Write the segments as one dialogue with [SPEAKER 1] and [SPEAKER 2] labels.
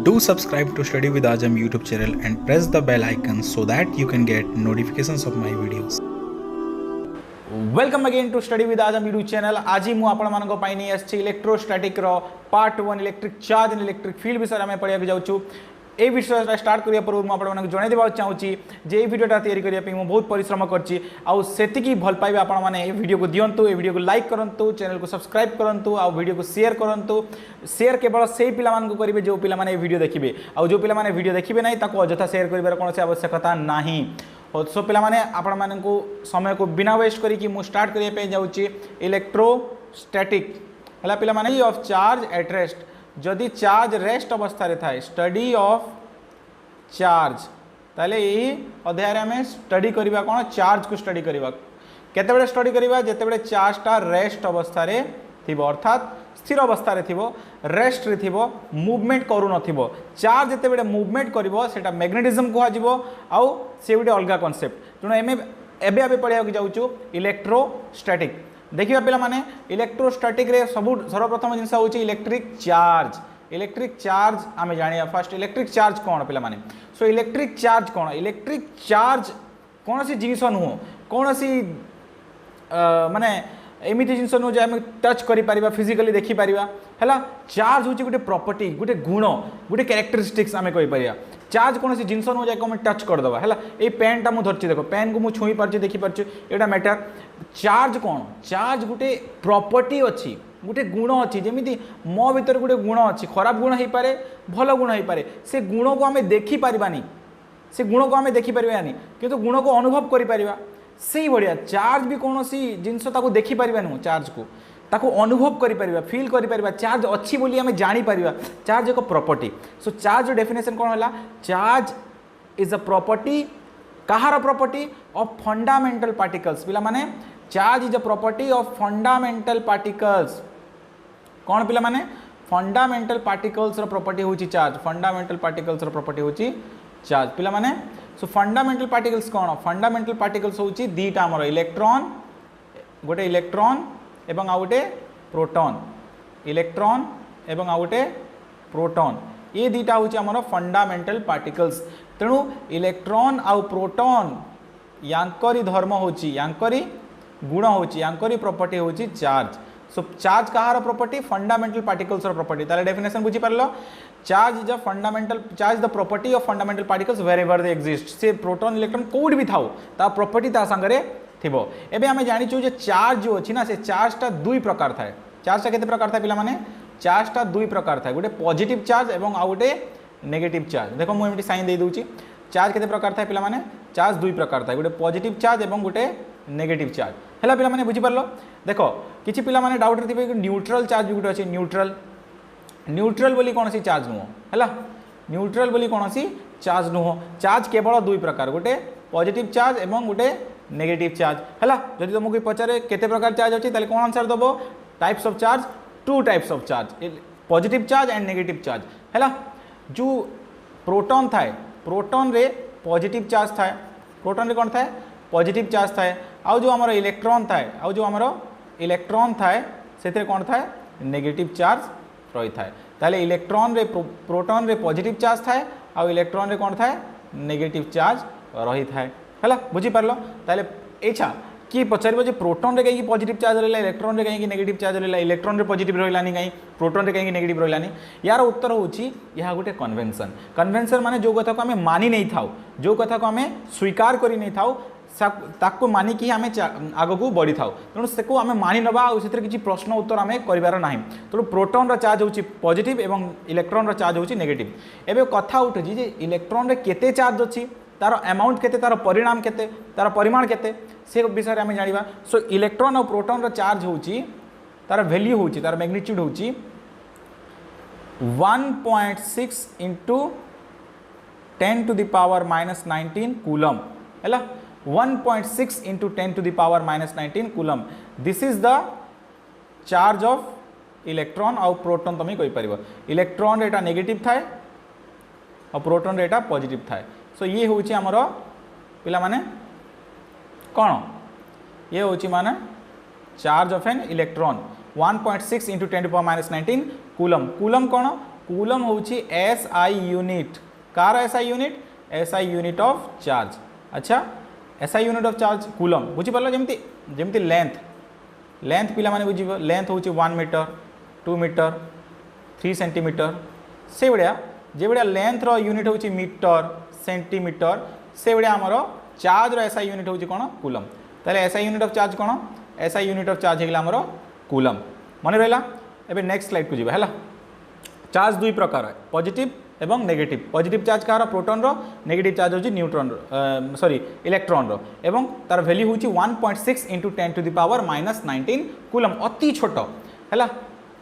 [SPEAKER 1] Do subscribe to Study with Ajam YouTube channel and press the bell icon so that you can get notifications of my videos.
[SPEAKER 2] Welcome again to study with Azam YouTube channel. आज ही मुझे electrostatic part 1 electric charge and electric field विषय में पढ़ा जाऊँ। ये विषय start करने पूर्व मुझे जन देवा चाहूँगी जे भिडियोटा या बहुत परिश्रम करती भल पाइबे आपण मैंने वीडियो को दिंतु, ये वीडियो को लाइक करूँ, चैनल को सब्सक्राइब करूँ, आ वीडियो को शेयर करूँ। शेयर केवल से पिला करेंगे जो पिला वीडियो देखिए, आ जो पिला वीडियो देखिए ना अଯଥା शेयर कर कौन आवश्यकता ना। सो पिला आपण मानू समय को बिना वेस्ट करी मु स्टार्ट करने जाऊँगी इलेक्ट्रोस्टैटिक है पिला माने ऑफ चार्ज एट रेस्ट। जदि चार्ज रेस्ट अवस्था थाए स्टडी ऑफ चार्ज ताले यही अध्याय आम स्टडी करवा कौन चार्ज को स्टडी करवा केते स्टडी करवा जिते चार्जटा रेस्ट अवस्था थिबो अर्थात स्थिर अवस्था रेस्ट रे थिबो मूवमेंट करू नथिबो। चार्ज जिते मूवमेंट करिवो सेटा मैग्नेटिज्म कहजिवो आउ से गोटे अलग कॉन्सेप्ट। तेणु एमे एबे आबे पढ़िया जाऊँ इलेक्ट्रोस्टैटिक। देखिए पिला माने इलेक्ट्रोस्टैटिक रे सर्वप्रथम जिनस हूँ इलेक्ट्रिक चार्ज। इलेक्ट्रिक चार्ज आम जानिया फास्ट इलेक्ट्रिक चार्ज कौन पिला माने। सो इलेक्ट्रिक चार्ज कौन? इलेक्ट्रिक चार्ज कौन सी जिनस नुह कौन सी माने एमती जिनस नुह जो आम टच कर फिजिकली देखिपर है। चार्ज हूँ गोटे प्रॉपर्टी गोटे गुण गोटे कैरेक्टरिस्टिक्स आम कहीपर। चार्ज कौन सी जिनस नुह जाए टच करदे है। ये पेनटा मुझे धरती देख पेन को मुझे छुई पार्टी देखिपार यहाँ मैटर। चार्ज कौन? चार्ज गोटे प्रॉपर्टी अच्छी गोटे गुण अच्छी जमी मो भीतर गोटे गुण अच्छी खराब गुण हो पारे भल गुण हो पारे। से गुण को आम देखिपारानी से गुण को आम देखिपारानी किंतु गुण को अनुभव करिपरिबा। से भाया चार्ज भी कौन सी जिनस देखिपर नुह चार्ज को ताको अनुभव करिपरिबा फील करिपरिबा। चार्ज अच्छी बोली आम जानीपर। चार्ज एक प्रॉपर्टी। सो चार्ज डेफिनेशन कौन है? Charge is a property Kahar property of fundamental particles. पिला माने charge is a property of fundamental particles. कौन पिला माने? फंडामेंटल पार्टिकल्स प्रॉपर्टी होची चार्ज। फंडामेंटल पार्टिकल्स प्रॉपर्टी होची चार्ज पिला माने। सो फंडामेंटल पार्टिकल्स कौन? फंडामेंटल पार्टिकल्स होची दीटा हमर इलेक्ट्रॉन गोटे इलेक्ट्रॉन एवं आ गोटे प्रोटॉन। इलेक्ट्रॉन एवं आ गोटे प्रोटॉन ये दीटा होची हमर फंडामेंटल पार्टिकल्स। तेणु इलेक्ट्रॉन आउ प्रोटॉन यांकरी धर्म होची यांकरी गुण होची यांकरी प्रॉपर्टी होची चार्ज। सो चार्ज कहार प्रॉपर्टी? Fundamental particles property. ताले डेफिनेशन बुझी पारलो। Charge is a fundamental charge the property of fundamental particles wherever they exist. से प्रोटॉन इलेक्ट्रॉन कोड भी थाउ ता प्रॉपर्टी ता संगरे थिबो। एबे आमे जानिचु जे चार्ज जो अछि ना से चार्जटा दुई प्रकार थाए। चार्जटा केते प्रकार थाए पिला माने? चार्जटा दुई प्रकार थाए गोटे पॉजिटिव चार्ज एवं आ गोटे नेगेटिव चार्ज। देखो मु एमटी साइन दे दूची। चार्ज केते प्रकार थाए पिला माने? चार्ज दुई प्रकार थाए गोटे पॉजिटिव चार्ज एवं गोटे नेगेटिव चार्ज है। पिला माने बुझी पारलो। देखो किछि पिला माने डाउट रे न्यूट्रल चार्ज भी गोटे अछि। न्यूट्रल न्यूट्रल बोली कौन सी चार्ज नुह है। न्यूट्रल बोली कौन सी चार्ज नुह। चार्ज केवल दुई प्रकार गोटे पॉजिटिव चार्ज एवं गोटे नेगेटिव चार्ज है। जदि तुमको पचारे केते प्रकार चार्ज अच्छी ताले कौन आंसर दबो? Types of charge two types of charge positive charge and negative charge है। जो प्रोटॉन थाए प्रोटॉन रे पॉजिटिव चार्ज थाए प्रोटॉन रे कौन थाए? पॉजिटिव चार्ज थाए। आउ जो आमर इलेक्ट्रॉन थाए आउ जो आमर इलेक्ट्रॉन थाए से कौन थाए? नेगेटिव चार्ज रही थाए। ताले इलेक्ट्रॉन रे प्रोटॉन रे पॉजिटिव चार्ज थाए आउ इलेक्ट्रॉन रे कौन थाए? नेगेटिव चार्ज रही थाए है। बुझी पारलो। ताले एछा कि पचार जे प्रोटॉन रे कहीं पॉजिटिव चार्ज रहा इलेक्ट्रॉन रे कहीं नेगेटिव चार्ज रहा इलेक्ट्रॉन रे पॉजिटिव रही कहीं प्रोटॉन रे कहीं नेगेटिव रही। यार उत्तर होची यह गोटे कन्वेंशन। कन्वेंशन माने जो कथा को आम मानी नहीं थाउ जो कथा को आम स्वीकार करी नहीं थाउ ताको मानिकी आम आग को बढ़ी था। तेणु से आम मानि नवा से किसी प्रश्न उत्तर आम करार ना। तेणु प्रोटॉन चार्ज होची पॉजिटिव एवं इलेक्ट्रॉन चार्ज होची नेगेटिव। एबे कथा उठुची जे इलेक्ट्रॉन रे केते चार्ज अच्छी तार अमाउंट केते तार परिणाम केते तार परिमाण केते से विषय में आम जाना। सो इलेक्ट्रॉन और प्रोटॉन चार्ज होची तार वैल्यू होची तार मैग्नीट्यूड होची 1.6 into 10 to the power -19 coulomb है। 1.6 into 10 to the power -19 coulomb. This is the charge of electron आउ प्रोटॉन तुम कहीपर। इलेक्ट्रॉन रेटा नेगेटिव थाए और प्रोटॉन रेटा पॉजिटिव थाए। सो ये हूँ आमर पिला माने कौन? ये हूँ माने charge of an electron 1.6 into 10 to the power -19 coulomb. Coulomb कौन? कूलम होची SI unit car SI unit SI unit of charge अच्छा SI unit of charge coulomb बुझी पारलो जेमती जेमती लेंथ पिला माने बुझिबो लेंथ होची 1 मीटर 2 मीटर 3 सेंटीमीटर से भाया जे भाया लेंथ रो यूनिट होची मीटर सेंटीमीटर से भाया आमर चार्ज रो SI यूनिट होची कोन कूलम ताले SI यूनिट ऑफ चार्ज कोन SI यूनिट ऑफ चार्ज हेला आमर कूलम मन रहा एबे नेक्स्ट स्लाइड को जीवा हैला चार्ज दुई प्रकार है पॉजिटिव एवं नेगेटिव पॉजिटिव चार्ज कहार प्रोटॉन रो नेगेटिव चार्ज होची न्यूट्रॉन रो सॉरी इलेक्ट्रॉन रो एवं तार वैल्यू होची 1.6 × 10⁻⁻19 कूलम अति छोट हैला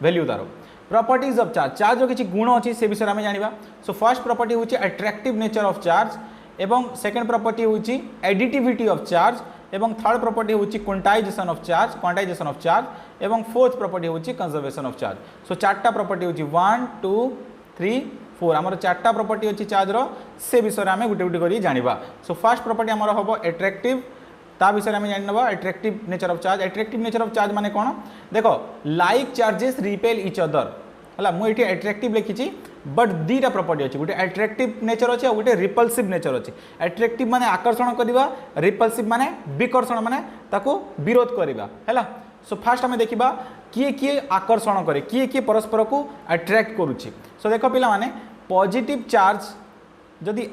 [SPEAKER 2] वैल्यू तार प्रॉपर्टीज ऑफ चार्ज चार्ज रो किछि गुण अछि से विषय में जानिबा सो फर्स्ट प्रॉपर्टी होची अट्रैक्टिव नेचर ऑफ चार्ज एवं सेकंड प्रॉपर्टी होची एडिटिविटी ऑफ चार्ज एवं थर्ड प्रॉपर्टी होची क्वांटाइजेशन ऑफ चार्ज एवं फोर्थ प्रॉपर्टी होची कंजर्वेशन ऑफ चार्ज सो चारटा प्रॉपर्टी होची 1 2 3 4 हमर चारटा प्रॉपर्टी होची चार्ज रो से विषय में गुटे गुटे करी जानिबा सो फर्स्ट प्रॉपर्टी हमर होबो अट्रैक्टिव ता विषय में जानबा अट्रैक्टिव नेचर ऑफ चार्ज माने कोन देखो like charges repel each other हला मु एठी अट्रैक्टिव लिखिची बट दीटा प्रॉपर्टी अछि गुटे अट्रैक्टिव नेचर अछि आ गुटे रिपल्सिव नेचर अछि अट्रैक्टिव माने आकर्षण करबा रिपल्सिव माने विकर्षण माने ताको विरोध करबा हैला सो फास्ट हमें देखिबा किए आकर्षण करे किए परस्पर को अट्रैक्ट करूछि सो देखो पिला माने पॉजिटिव चार्ज जदि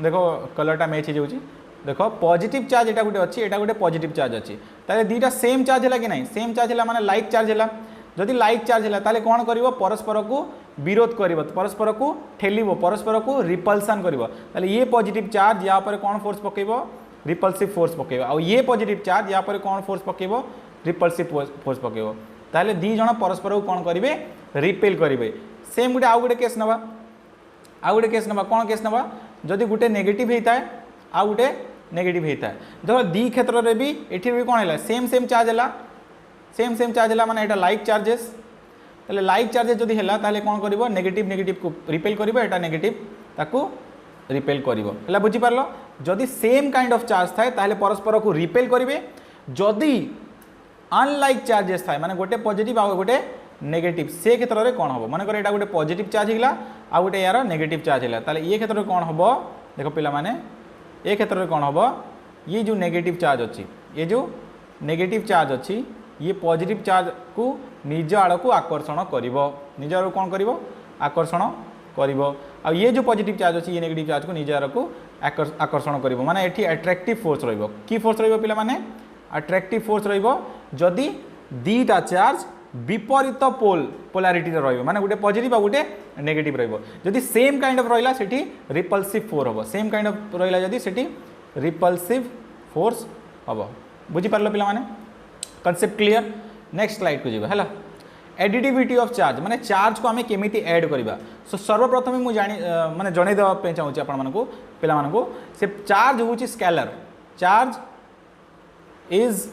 [SPEAKER 2] देखो कलरटा मैच हो जाउछि देखो पॉजिटिव चार्ज एटा गुटे अछि एटा गुटे पॉजिटिव चार्ज अछि ताले दीटा सेम चार्ज हैला कि नहीं सेम चार्ज हैला माने लाइक चार्ज हैला जदि लाइक चार्ज है ताले कौन करिवो परस्पर को विरोध करिवो परस्पर को ठेलिवो परस्पर को रिपल्सन करिवो ताले ये पॉजिटिव चार्ज या पर कौन फोर्स पकेइवो रिपल्सिव फोर्स पकेइवो आ ये पॉजिटिव चार्ज या पर कौन फोर्स पकेइवो रिपल्सिव फोर्स पकेइवो ताले दी जण परस्पर को कौन करिवे रिपेल करिवे सेम गुटे आ गुटे केस नबा कौन केस नबा जदि गुटे नेगेटिव हेता है आ गुटे नेगेटिव हेता है देखो दी क्षेत्र रे भी एठी भी कौन हैला सेम चार्ज हैला सेम चार्ज है माने एटा लाइक चार्जेस ताले लाइक चार्जेस जदि हैला ताले कोन करिवो नेगेटिव को रिपेल करिवो एटा नेगेटिव ताको रिपेल करिवो हैला बुझी पारलो जदि सेम काइंड ऑफ चार्ज थाए ताले परस्पर को रिपेल करिवे जदि अनलाइक चार्जेस थाए माने गोटे पॉजिटिव आ गोटे नेगेटिव से क्षेत्र रे कोन होबो माने कर एटा गोटे पॉजिटिव चार्ज हिला आ गोटे यार नेगेटिव चार्ज हिला ताले ये क्षेत्र रे कोन होबो देखो पिला माने ए क्षेत्र रे कोन होबो ये जो नेगेटिव चार्ज अछि ये पॉजिटिव चार्ज को निज आड़ को आकर्षण करिवो निज आड़ कौन करिवो आकर्षण करिवो आ ये जो पॉजिटिव चार्ज अछि ये नेगेटिव चार्ज को निज आड़ को आकर्षण करिवो माने एठी अट्रैक्टिव फोर्स रहइबो की फोर्स रहइबो पिला माने अट्रैक्टिव फोर्स रहइबो जदि दीटा चार्ज विपरीत पोलारिटी रे रहइबो माने गुटे पॉजिटिव आ गुटे नेगेटिव रहइबो जदि सेम काइंड ऑफ रहिला सेठी रिपल्सिव फोर्स हबो सेम काइंड ऑफ रहिला जदि सेठी रिपल्सिव फोर्स हबो बुझी पारलो पिला माने कॉन्सेप्ट क्लियर नेक्स्ट स्लाइड को जीवा हैला एडिटिविटी ऑफ चार्ज माने चार्ज को हमें केमिति ऐड करबा सो सर्वप्रथम मु जानि माने जणे दवा पे चाहूची आपण मानको पिला मानको से चार्ज होची scalar charge is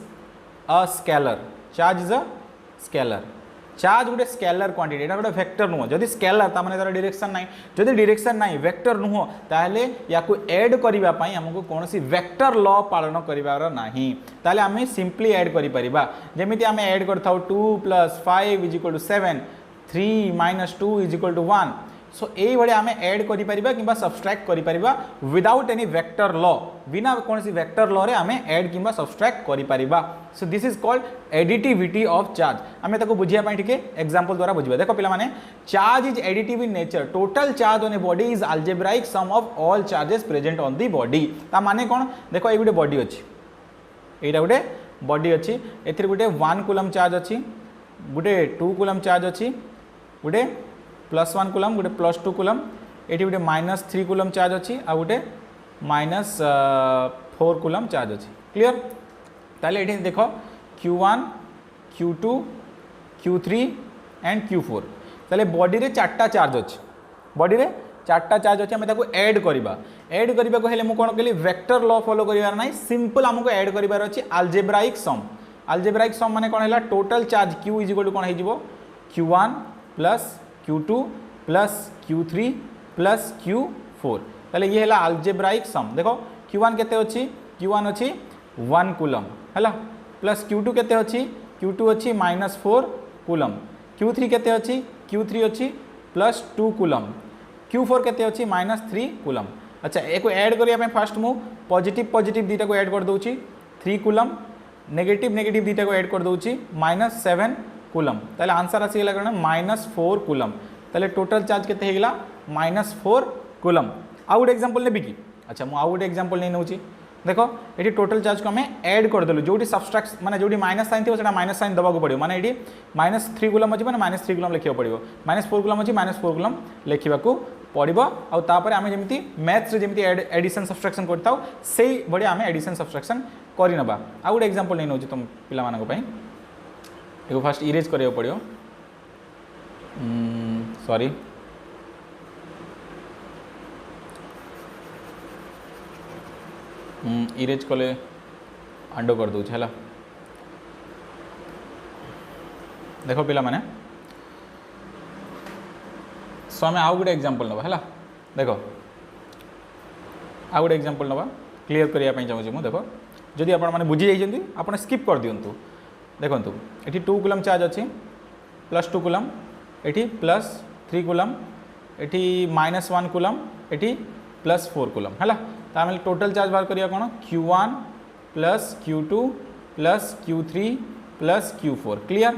[SPEAKER 2] a scalar charge गोटे स्केलर क्वांटिटी एटा गोटे वेक्टर नुह जदि स्केलर ता माने तार डायरेक्शन नाही जदि डायरेक्शन नाही वेक्टर नुह ताले याकू ऐड करिबा पई हमकु कोनोसी वेक्टर लॉ पालन करिवार नाही ताले हमें सिंपली ऐड करि परिबा जेमिति हमें ऐड करथाउ 2 + 5 = 7 3 - 2 = 1 सो यही भाई आम ऐड कर सब्सट्रैक्ट कर विदाउट एनी वेक्टर लॉ बिना कौन सी वेक्टर लॉ रे आम ऐड कि सब्सट्रैक्ट कर so this is called additivity of charge आम ताको बुझापी टिके एग्जांपल द्वारा बुझा देखो पिला माने charge is additive in nature total charge on a body is algebraic sum of all charges present on the body ता माने कौन देखो ये गोटे बॉडी अच्छी यहाँ गोटे बॉडी अच्छी ए गोटे 1 कूलम चार्ज अच्छी गोटे 2 कूलम चार्ज अच्छी गोटे +1 कूलम गोटे +2 कूलम ये गोटे -3 कूलम चार्ज अच्छी आ गोटे -4 कूलम चार्ज अच्छी क्लियर ताले ये देख Q1 Q2 Q3 and Q4 ताले बॉडी रे 4टा चार्ज अच्छी बॉडी रे 4टा चार्ज अच्छी आम ऐड करवा ऐड करने को हेले मु कौन कहली वेक्टर लॉ फॉलो करिवार नाही सिंपल आमको ऐड करिवार अछि अल्जेब्राइक सम माने कौन है total charge Q is equal to कौन हो Q1 + Q2 + Q3 + Q4 ताले ये है अल्जेब्राइक सम देखो Q1 केते अछि Q1 अछि 1 कूलम हैला प्लस Q2 केते अछि Q2 अछि -4 कूलम Q3 केते अछि Q3 अछि प्लस 2 कूलम Q4 केते अछि -3 कूलम। अच्छा एक ऐड करिया फास्ट मु पॉजिटिव पॉजिटिव दीटा को ऐड कर दूची 3 कूलम नेगेटिव नेगेटिव दीटा को ऐड कर दूची -7 कूलम ताले आंसर आसी गेला कण -4 कूलम ताले टोटल चार्ज केते हेगला -4 कूलम। आ गुड एग्जांपल लेबी की अच्छा मु आ गुड एग्जांपल नै नउची देखो ये टोटल चार्ज को आम ऐड करदेलु जो सब्सट्रैक्ट माने जो माइनस साइन थी माइनस साइन दबा को पड़ो माने ये -3 कूलम अच्छी मैंने -3 कूलम लिखा पड़ो -4 कूलम अच्छी -4 कूलम लिखा पड़ो आउे आम जमी मैथ्स जमी एडिशन सब्सट्रैक्शन करता से भाई आम एडिशन सब्सट्रैक्शन करनवा। आ गोटे एग्जांपल नहीं नौची तुम पे फास्ट इरेज करा पड़ो सॉरी इरेज कले अंडो कर दूँ है देख पिला माने सो आम आउ गोटे एग्जांपल नवा है देख आउ गोटे एग्जांपल नवा क्लीयर करने चाहूँगी मुझे देख जदि आप बुझी जाइए आप स्किप कर दिंतु देखु ये 2 कूलम चार्ज अच्छी प्लस 2 कूलम ये प्लस 3 कूलम ये -1 कूलम ये प्लस 4 कूलम है तो आम टोटल चार्ज बाहर करिया कौन Q1 plus Q2 plus Q3 plus Q4 clear.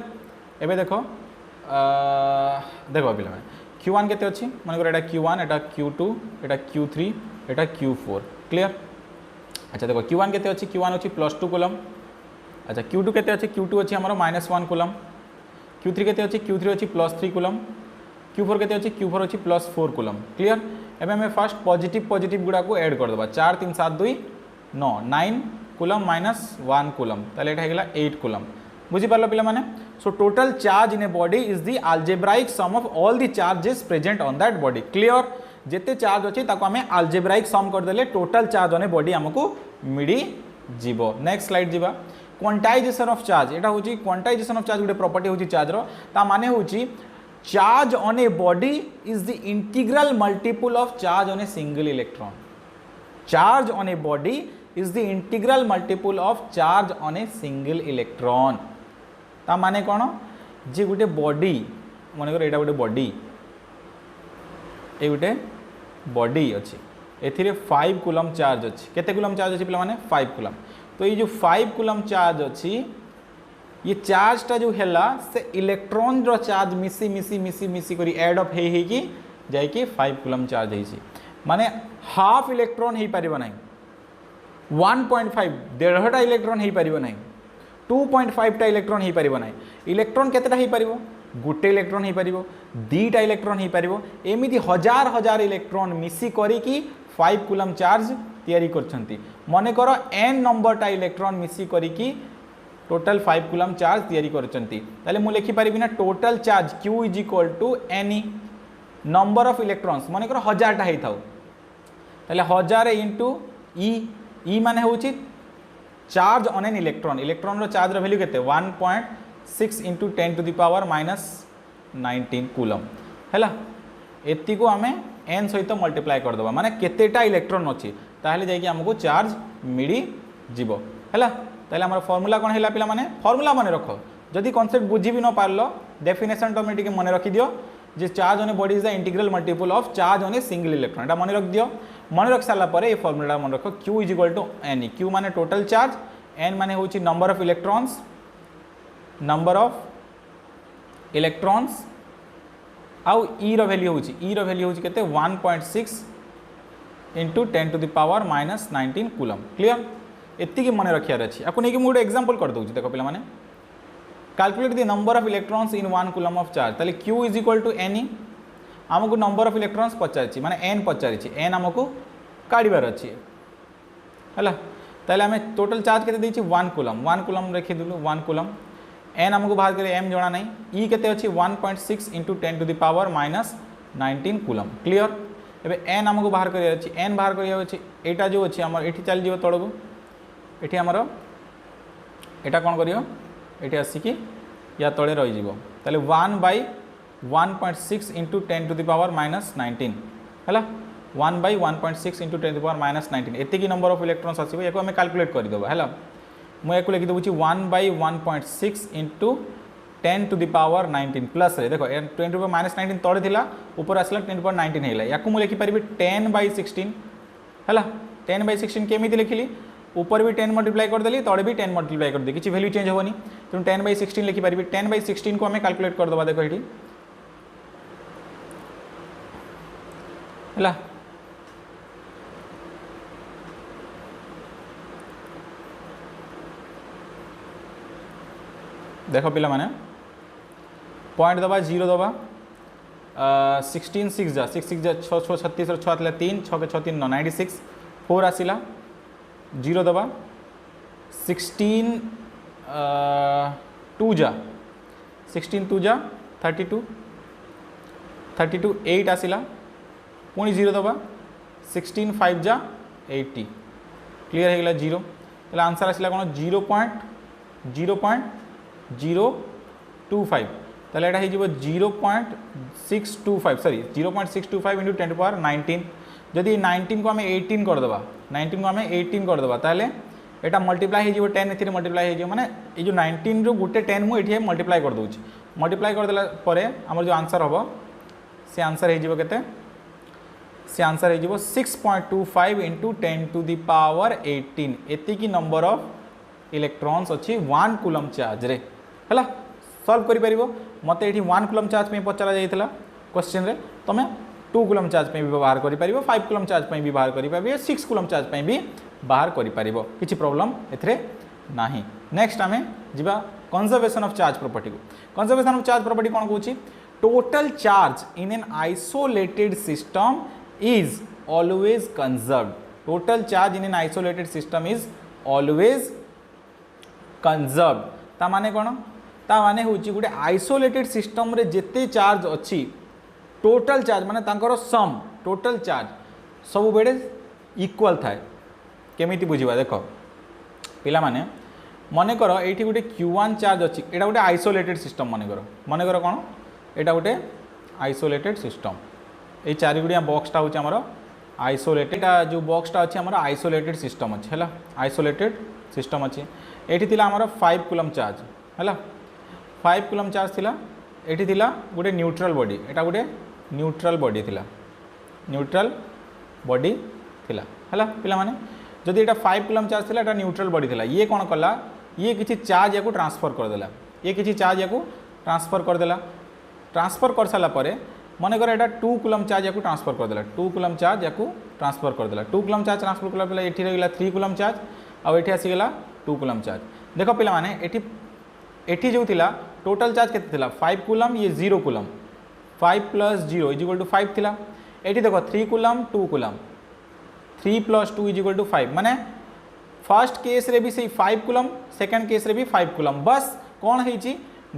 [SPEAKER 2] एबे देखो देखो पिला Q1 केते अछि माने एटा Q1 एटा Q2 एटा Q3 एटा Q4 क्लियर। अच्छा देखो Q1 केते अछि Q1 अछि प्लस 2 कूलम अच्छा Q2 केते अछि Q2 अछि हमरो -1 कूलम Q3 केते अछि Q3 अछि प्लस 3 कूलम Q4 केते अछि Q4 अछि प्लस 4 कूलम क्लियर। एबे हमें फास्ट पॉजिटिव पॉजिटिव गुड़ा को ऐड कर देबा 4 3 7 2 9 कूलम -1 कूलम ताले एटा हेगला 8 कूलम बुझी पारलो पिला माने। So total charge in a body is the algebraic sum of all the charges present on that body clear. जेते चार्ज अछि ताको हमें अल्जेब्राइक सम कर देले total charge on a body हमको मिडी जीवो। नेक्स्ट स्लाइड जीवा क्वांटाइजेशन ऑफ चार्ज एटा होची क्वांटाइजेशन ऑफ चार्ज गुटे प्रॉपर्टी होची चार्ज रो ता माने होची charge on a body is the integral multiple of charge on a single electron. Charge on a body is the integral multiple of charge on a single electron ता माने कौन जे गोटे बॉडी मन कर एटा गोटे बॉडी ए गोटे बॉडी अच्छी एथिरे 5 कूलम चार्ज अच्छी केते कूलम चार्ज अच्छी पिला माने 5 कूलम। तो ये जो 5 कूलम चार्ज अच्छी ये चार्जटा जो हैला से इलेक्ट्रॉन रो चार्ज मिसी मिसी मिसी मिसी करी एड अप हे कि जाइए 5 कूलम चार्ज है माने हाफ इलेक्ट्रॉन हो पार ना 1.5 1.5टा इलेक्ट्रॉन हो पार ना 2.5टा इलेक्ट्रॉन हो पार ना इलेक्ट्रॉन केतेटा हो पार गोटे इलेक्ट्रॉन हो पार 2टा इलेक्ट्रॉन हो पार एमती हजार हजार इलेक्ट्रॉन मिसी करी 5 कूलम चार्ज तैयारी करछंती मने कर n नंबरटा इलेक्ट्रॉन मिसी करी टोटल 5 कूलम चार्ज तैयारी करछंती ताले मु लिखि पारिबि ना total charge Q is equal to Ne number of electrons मन कर 1000टा हे थाउ ताले 1000 इंटू ई माने होची charge on an electron electron रो चार्ज रो वैल्यू केते 1.6 into 10 to the power -19 coulomb हैला एति को आमे n सहित मल्टीप्लाई कर दबा माने केतेटा इलेक्ट्रॉन अछि ताहले जाय कि हमको चार्ज मिडी जीवो हैला। ताहले हमर फार्मूला कोन हैला पिला माने फार्मूला माने रखो जदि कांसेप्ट बुझी भी न पारलो डेफिनेशन तो मेटिक मने रखि दियो जे charge on a body is the integral multiple of charge on a single electron एटा मने रख दियो। मने रख साला परे ये फार्मूला मन रखो Q is equal to Ne Q माने टोटल चार्ज n माने होची नंबर ऑफ इलेक्ट्रॉन्स आउ e रो वैल्यू होची केते 1.6 into 10 to the power -19 coulomb clear एति की मने रखियार अछि। आपको नै कि मोड एग्जांपल कर दउची देखो पिला माने calculate the number of electrons in 1 coulomb of charge ताले Q is equal to Ne हमको नंबर ऑफ इलेक्ट्रॉन्स पचारछि माने n पचारछि n हमको काढिबार अछि हला ताले हमें टोटल चार्ज केते दैछि 1 कूलम रखि दिलु 1 कूलम n हमको बाहर करे m जणा नै e केते अछि 1.6 into 10 to the power -19 coulomb clear. एबे n हमको बाहर करे अछि n बाहर करिया अछि एटा जो अछि हमर एठी चल जिवो तळगु एठी हमर एटा कोन करियो एठी आसी कि या तळे रहि जिवो ताले 1/1.6 इंटू 10 टू द पावर -19 हला 1/1.6 इंटू 10 टू द पावर -19 एति की नंबर ऑफ इलेक्ट्रॉन्स आसीबो एको हमें कैलकुलेट करि देबा हला मु एको लिखि दउछि 1/1.6 into 10 to the power 19 plus रे देखो 10 to the power minus 19 तले थिला ऊपर आसला 10 to the power 19 हेला याकू मु लिखि परिबे 10/16 हैला 10/16 केमिति लिखिली ऊपर भी 10 मल्टीप्लाई कर देली तले भी 10 मल्टीप्लाई कर दे किछि वैल्यू चेंज होबनी तो 10/16 लिखि परिबे 10/16 को हमें कैलकुलेट कर दबा देखो एठी हैला देखो पिला माने पॉइंट दबा 0 दबा 16 6 जा 6 6 जा 6 6 36 6 आतला 3 6 के 6 3 9 96 4 आसिला 0 दबा 16 2 जा 16 2 जा 32 32 8 आसिला पुणी 0 दबा 16 5 जा 80 क्लियर है गला 0 तले आंसर आसिला कोन 0.025 ताले एटा हे जीवो 0.625 sorry 0.625 into 10 to the power 19 जदि 19 को हमें 18 कर दबा 19 को हमें 18 कर दबा ताले एटा मल्टीप्लाई हे जीवो 10 एथिरे मल्टीप्लाई हे जीवो माने ए जो 19 रो गुटे 10 मु एठी मल्टीप्लाई कर दोउची मल्टीप्लाई कर देला परे हमर जो आंसर हबो से आंसर हे जीवो केते से आंसर हे जीवो 6.25 into 10 to the power 18 एति की नंबर ऑफ इलेक्ट्रॉन्स अच्छी 1 कूलम चार्ज रे हैला सॉल्व करि परिबो मते एठी 1 कूलम चार्ज पे पचरा जाइतला क्वेश्चन रे तमे 2 कूलम चार्ज पे भी व्यवहार करि परिबो 5 कूलम चार्ज पे भी व्यवहार करि परिबो 6 कूलम चार्ज पे भी व्यवहार करि परिबो किछि प्रॉब्लम एथरे नाही नेक्स्ट हमें जिबा कंजर्वेशन ऑफ चार्ज प्रॉपर्टी को कंजर्वेशन ऑफ चार्ज प्रॉपर्टी कोन कहूची total charge in an isolated system is always conserved total charge in an isolated system is always conserve ता माने कोन ता माने होची गुटे आइसोलेटेड सिस्टम रे जेते चार्ज अछि टोटल चार्ज माने तांकर सम टोटल चार्ज सब बेडे इक्वल थाए केमिति बुझिबा देखो पिला माने मने करो एठी गुटे Q1 चार्ज अछि एटा गुटे आइसोलेटेड सिस्टम मने करो कोन एटा गुटे आइसोलेटेड सिस्टम ए चारि गुडिया बॉक्सटा होची हमर आइसोलेटेड जो बॉक्सटा अछि हमर आइसोलेटेड सिस्टम अछि हैला आइसोलेटेड सिस्टम अछि एठी थिला हमर 5 कूलम चार्ज हैला 5 कूलम चार्ज थिला एठी थिला गुटे न्यूट्रल बॉडी एटा गुटे न्यूट्रल बॉडी थिला न्यूट्रल बॉडी थिला हैला पिला माने जदि एटा 5 कूलम चार्ज थिला एटा न्यूट्रल बॉडी थिला ये कोन कला ये किछि चार्ज याको ट्रांसफर कर देला ये किछि चार्ज याको ट्रांसफर कर देला ट्रांसफर कर साला परे माने कर एटा 2 कूलम चार्ज याको ट्रांसफर कर देला 2 कूलम चार्ज याको ट्रांसफर कर देला 2 कूलम चार्ज ट्रांसफर करला पले एठी रहिला 3 कूलम चार्ज आ एठी आसी गेला 2 कूलम चार्ज देखो पिला माने एठी जो थिला टोटल चार्ज केते थिला 5 कूलम ये 0 coulomb 5 plus 0 is equal to 5 थिला एठी देखो 3 coulomb 2 coulomb 3 plus 2 is equal to 5 माने फर्स्ट केस रे भी सही 5 कूलम सेकंड केस रे भी 5 कूलम बस कोन हेची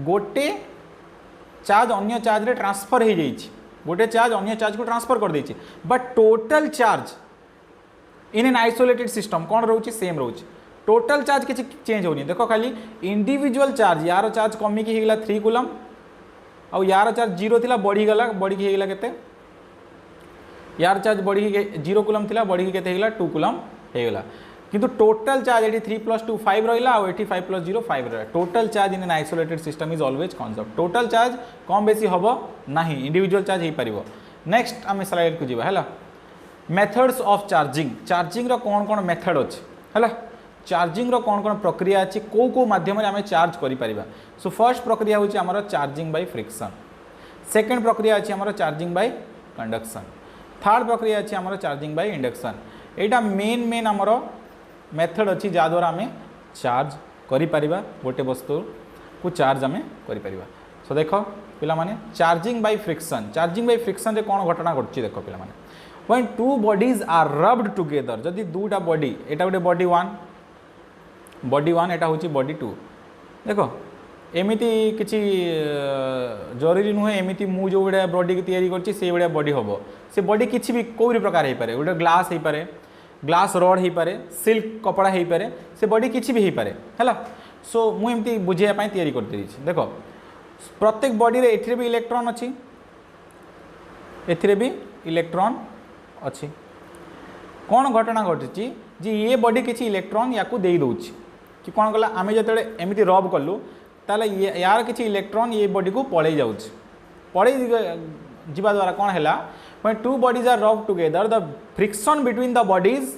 [SPEAKER 2] गोटे चार्ज अन्य चार्ज रे ट्रांसफर हे जाइछि गोटे चार्ज अन्य चार्ज को ट्रांसफर कर देछि but total charge in an isolated system कौन रोचे सेम रोचे टोटल चार्ज किसी चेंज होनी देखो खाली इंडिविजुअल चार्ज यार चार्ज कमी की होगा 3 कूलम और यार चार्ज 0 थिला बढ़ी गला बढ़ी की होगा केते यार चार्ज बढ़ी 0 कूलम थिला बढ़ी केते होगा 2 कूलम होगा किंतु टोटल चार्ज एटी 3 + 2 5 रहिला और एटी 5 + 0 5 रहिला total charge in an isolated system is always conserve total charge कम बेसी हबो नाही इंडिविजुअल चार्ज हे परिबो नेक्स्ट आमे स्लाइड को जीवा हैला मेथड्स ऑफ चार्जिंग चार्जिंग रो कोन कोन मेथड अछि हैला चार्जिंग रो कोन कोन प्रक्रिया अछि को माध्यम रे आमे चार्ज करि परिबा सो फर्स्ट प्रक्रिया होछि हमर चार्जिंग बाय फ्रिक्शन सेकंड प्रक्रिया अछि हमर चार्जिंग बाय कंडक्शन थर्ड प्रक्रिया अछि हमर charging by induction Etah main हमर मेथड अछि जा द्वारा आमे चार्ज करि परिबा गोटे वस्तु को चार्ज आमे करि परिबा सो देखो पिला माने चार्जिंग बाय फ्रिक्शन रे कोन घटना घटछि देखो पिला माने when two bodies are rubbed together जदि दुटा बॉडी एटा गोटे बॉडी 1 एटा होची बॉडी 2 देखो एमिति किछि जरूरी नुहे एमिति मु जो बडा बॉडी के तयारी करछि से बडा बॉडी होबो से बॉडी किछि भी कोई प्रकार हे पारे गोटे ग्लास हे पारे ग्लास रॉड हे पारे सिल्क कपड़ा हे पारे से बॉडी किछि भी हे पारे हैला सो मु एमिति बुझिया पई तयारी करते छि देखो प्रत्येक बॉडी रे एथिरे भी इलेक्ट्रॉन अछि एथिरे भी इलेक्ट्रॉन अच्छी कौन घटना घटी जी ये बॉडी किसी इलेक्ट्रॉन या दे दौर कि कौन कला आम जो एमती रब कलु ताले यार किसी इलेक्ट्रॉन ये बॉडी को पड़े जाउछ पड़े जीवा द्वारा कौन है when two bodies are rubbed together the friction between the bodies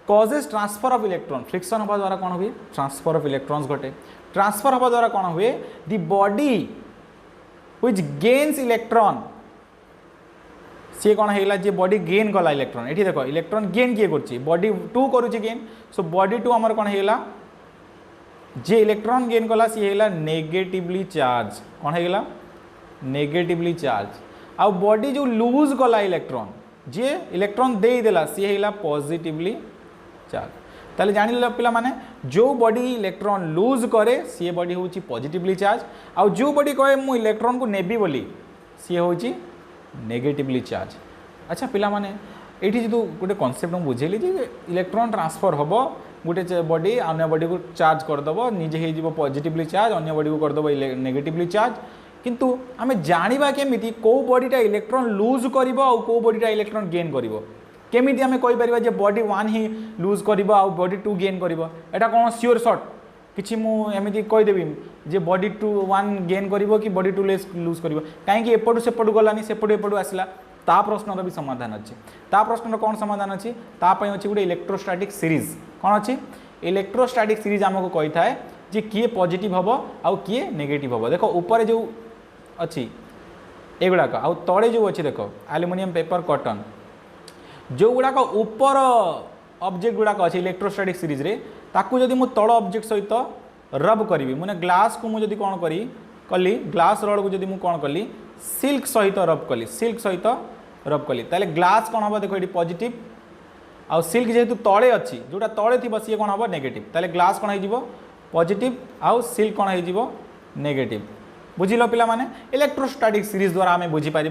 [SPEAKER 2] causes transfer of electron friction हवा द्वारा कौन हुए transfer of electrons घटे transfer हवा द्वारा कौन हुए the body which gains electron सी कौन है जे बॉडी गेन कला इलेक्ट्रॉन ये देख इलेक्ट्रॉन गेन किए कर बॉडी टू करुच्ची गेन सो बॉडी टू आमर कौन है जे इलेक्ट्रॉन गेन कला सी है नेगेटिवली चार्ज कौन है नेगेटिवली चार्ज आ बॉडी जो लूज कला इलेक्ट्रॉन जे इलेक्ट्रॉन दे देला सी है पॉजिटिवली चार्ज ताले जान पिला माने जो बॉडी इलेक्ट्रॉन लूज करे सी बॉडी होची पॉजिटिवली चार्ज आ जो बॉडी कहे मु इलेक्ट्रॉन को नेबी बोली सी होची नेगेटिवली चार्ज अच्छा पिला माने ये जो गोटे कनसेप्ट मुझे बुझेली जे इलेक्ट्रॉन ट्रांसफर हम गोटे बॉडी अन्य बॉडी को चार्ज करदेव निजे हो पॉजिटिवली चार्ज अन्य बॉडी को करदेव नेगेटिवली चार्ज किंतु आम जाना केमी कौ बॉडीटा इलेक्ट्रॉन लूज कर कौ बॉडीटा इलेक्ट्रॉन गेन कर केमी आम कहीपर बॉडी वन ही लूज कर बॉडी टू गेन कर कौन सियोर सर्ट किसी मुझे कहीदेवी जे बॉडी टू वन गेन कर कि बॉडी टू लेस लूज कर कहीं एपटू सेपटू गलानी सेपटू एपटू आसला ता प्रश्नर भी समाधान अच्छे ता प्रश्नर कौन समाधान अच्छी तापाई अच्छी गोटे इलेक्ट्रोस्टैटिक सीरीज कौन अच्छी इलेक्ट्रोस्टैटिक सीरीज आमको कही थाए जे किए पॉजिटिव हम आउ किए नेगेटिव हम देख ऊपर जो अच्छी एगुड़ाक आउ तले जो अच्छी देख एल्युमिनियम पेपर कॉटन जो गुड़ाक ऊपर ऑब्जेक्ट गुड़ाक अच्छे इलेक्ट्रोस्टैटिक सीरीज रे ताकू जदि मु तल ऑब्जेक्ट सहित रब करी मैंने ग्लास को मुझे कौन कली ग्लास रड को जदि मु कौन कली सिल्क सहित रब कली सिल्क सहित रब कली ताले ग्लास कौन हम देखो ये पॉजिटिव आउ सिल्क जेहेतु तले अच्छी जोटा तले थी सी कौन हम नेगेटिव ताले ग्लास कौन हो पॉजिटिव आउ सिल्क कौन हो नेगेटिव बुझिल पिला माने इलेक्ट्रोस्टैटिक सीरीज द्वारा आम बुझीपर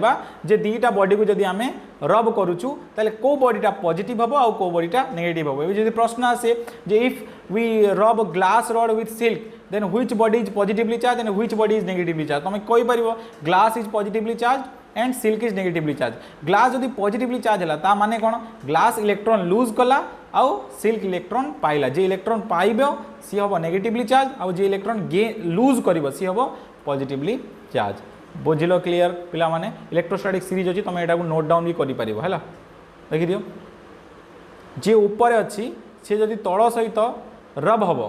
[SPEAKER 2] जे दीटा बॉडी को जदि आम रब करुचु ताले को बॉडीटा पॉजिटिव हम आउ को बॉडीटा नेगेटिव हम जदि प्रश्न आसे जे if we rub glass rod with silk then which body is positively charge and which body is negatively charge तुम कही पार glass is positively charge and silk is negatively charge glass जदि पॉजिटिवली चार्ज है ता माने कौन glass electron lose कला आउ सिल्क इलेक्ट्रॉन पाइला जे इलेक्ट्रॉन पाइब सी हम नेगेटिवली चार्ज आउ जे इलेक्ट्रॉन लूज कर सी हम पॉजिटिवली चार्ज बुझिल क्लियर पिला माने इलेक्ट्रोस्टैटिक सीरीज अच्छी तुम यहाँ नोट डाउन भी कर देखी दियो जे ऊपर अच्छी सी जदि तल सहित रब हम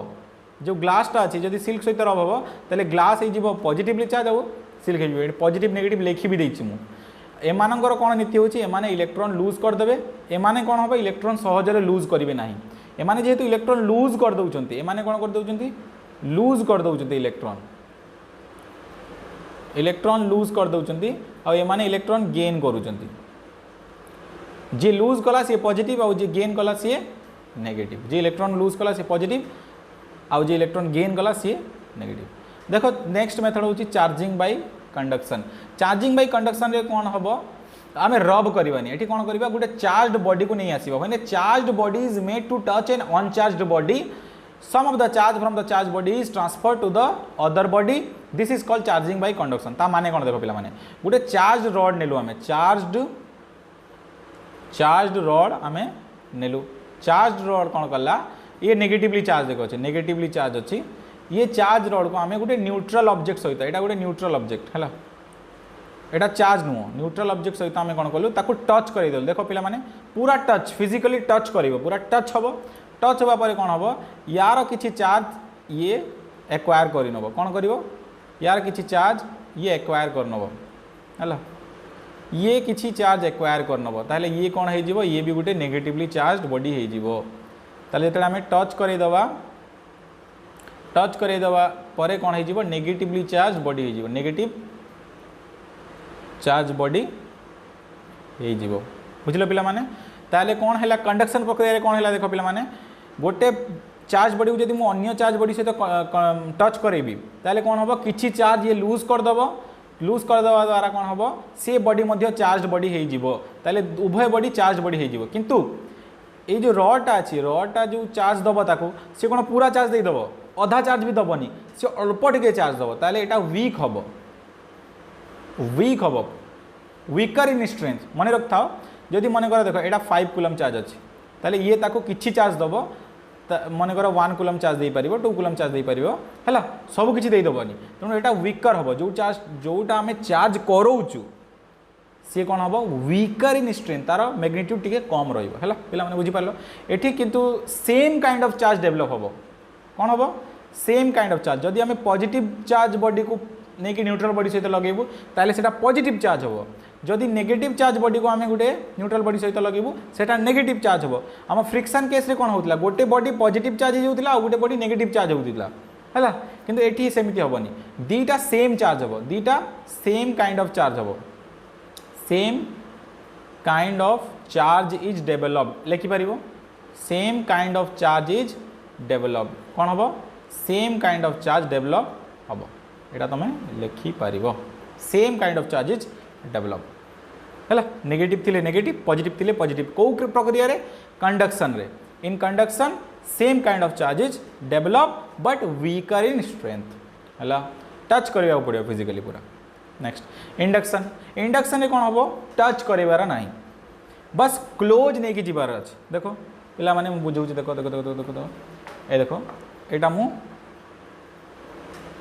[SPEAKER 2] जो ग्लासटा अच्छी जदि सिल्क सहित रब हम तेल ग्लास हो पॉजिटिवली चार्ज आउ सिल्क हो पॉजिटिव नेगेटिव लिखी भी देती मुझे एमानकर कौन नीति होची एमाने इलेक्ट्रॉन लूज करदे एमाने कौन हम इलेक्ट्रॉन सहजरे लूज करेंगे ना एमाने जेहेतु इलेक्ट्रॉन लूज कर दउचंती एमाने कौन कर दउचंती लूज कर दउचंती इलेक्ट्रॉन लूज कर दउचंती आ एमाने इलेक्ट्रॉन गेन करूचंती जे लूज कला सी पॉजिटिव आउ जे गेन कला सी नेगेटिव जे इलेक्ट्रॉन लूज कला सी पॉजिटिव आउ जे इलेक्ट्रॉन गेन कला सी नेगेटिव देखो नेक्स्ट मेथड होची charging by conduction charging by conduction रे कौन हम आम रब करवानी ये कौन करवा गोटे चार्ज बॉडी को नहीं आसो when charge body is made to touch an uncharged body some of the charge from the charge body is transferred to the other body this is called charging by conduction ता माने कौन देखो पिला माने गोटे चार्ज रॉड नेलु आमे charge rod आमे नेलु charge rod कौन कला ये नेगेटिवली चार्ज देखो अच्छे नेगेटिवली चार्ज अच्छी ये चार्ज रॉड को आमे गोटे न्यूट्रल ऑब्जेक्ट सहित एटा गोटे न्यूट्रल ऑब्जेक्ट है एटा चार्ज नुह न्यूट्रल ऑब्जेक्ट सहित आमे कौन कलु ताकू टच कर देलु देखो पिला माने पूरा टच फिजिकली टच करिवो पूरा टच हबो टच होगा पर कौन हम यार किसी चार्ज ये एक्वायर कर नब कौन कर यार किसी चार्ज ये एक्वायर कर नब है ये किसी चार्ज एक्वायर कर नब ताले ये कौन हो ये भी गोटे नेगेटिवली चार्ज बॉडी हो जो आम टच करदेवा पर कौन हो नेगेटिवली चार्ज बॉडी हो नेगेटिव चार्ज बॉडी हो बुझल पिला माने ताले कौन है कंडक्शन प्रक्रिया कौन है देख पिला माने गोटे चार्ज बॉडी को जब मुझे अन्य चार्ज बॉडी सहित टच करेबी ताले कौन हम किसी चार्ज ये लूज करदेवा द्वारा कौन हम से बॉडी मध्य चार्ज बॉडी हो ताले उभय बॉडी चार्ज बॉडी हो किंतु ये जो रडटा अच्छी रडटा जो चार्ज दब ताको सी कौन पूरा चार्ज देदेव अधा चार्ज भी दबनी सी अल्प टे चार्ज दब ताले एटा वीक हम वीकर इन स्ट्रेंथ मन रख था जदि मन कर देख यहाँ 5 कूलम चार्ज अच्छी ताले ये ताको किछि चार्ज दब मनकर 1 कूलम चार्ज दे पारिबो 2 कूलम चार्ज दे पारिबो हैला सब किछि देई दबनी तेणु एटा वीकर हबो जो चार्ज जोटा आमे चार्ज करोउचु सी कौन हम वीकर इन स्ट्रेंथ तार मैग्नीट्यूड टी कम रहा पे बुझीपार ये किंतु same kind of charge develop हम कौन हम सेम काइंड ऑफ चार्ज जदि आम पॉजिटिव चार्ज बॉडी को नहीं न्यूट्रल बॉडी सहित लगेबू ताले सेटा पॉजिटिव चार्ज हम जदि नेगेटिव चार्ज बॉडी को आम गोटे न्यूट्रल बॉडी सहित लगेबू सेटा नेगेटिव चार्ज हम आम फ्रिक्शन केस रे कौन होता गोटे बॉडी पॉजिटिव चार्ज होता गोटे बॉडी नेगेटिव चार्ज होता है किंतु एठी सेमती हेनी दीटा सेम चार्ज हम दीटा सेम काइंड ऑफ चार्ज हम same kind of charge is developed लिखिपर same kind of charge is developed कौन हम same kind of charge develop हम यहाँ तुम लिखिपर same kind of charge is develop है नेगेटिव थिले नेगेटिव पॉजिटिव थिले पॉजिटिव कौ प्रक्रिया रे कंडक्शन रे in conduction same kind of charge is develop but weaker in strength है टच करने पड़ो फिजिकली पूरा नेक्स्ट इंडक्शन इंडक्शन रे कौन हम टच करार ना बस क्लोज नहीं कि जीवार अच्छे देख पिला माने बुझाऊँ देख देख देख देख देख ए देख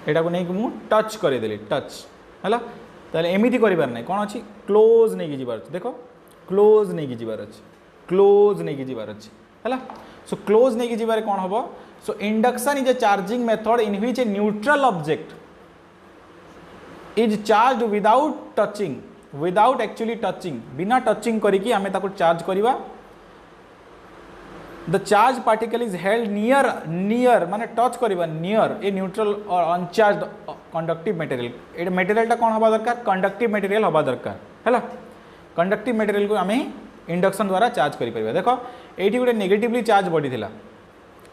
[SPEAKER 2] यहाँ को नहीं टच करदेली टच है ताले एमती करार ना कौन अच्छी क्लोज नहीं कि जीवार अच्छे देख क्लोज नहीं कि जीवार अच्छे क्लोज नहीं कि जीवार अच्छे है सो क्लोज नहीं कि जीवार कौन हम so induction is a charging method in which a neutral object is charge without actually touching बिना टचिंग करिकी आमे ताको चार्ज करिवा the charge particle is held near माने टच करिवा नियर ए न्यूट्रल और अनचार्ज कंडक्टिव मटेरियल ए मटेरियलटा कौन हवा दरकार कंडक्टिव मटेरियल हवा दरकार है कंडक्टिव मटेरियल को आमे इंडक्शन द्वारा चार्ज करि परिबा देखो एठी गोटे नेगेटिवली चार्ज बॉडी थिला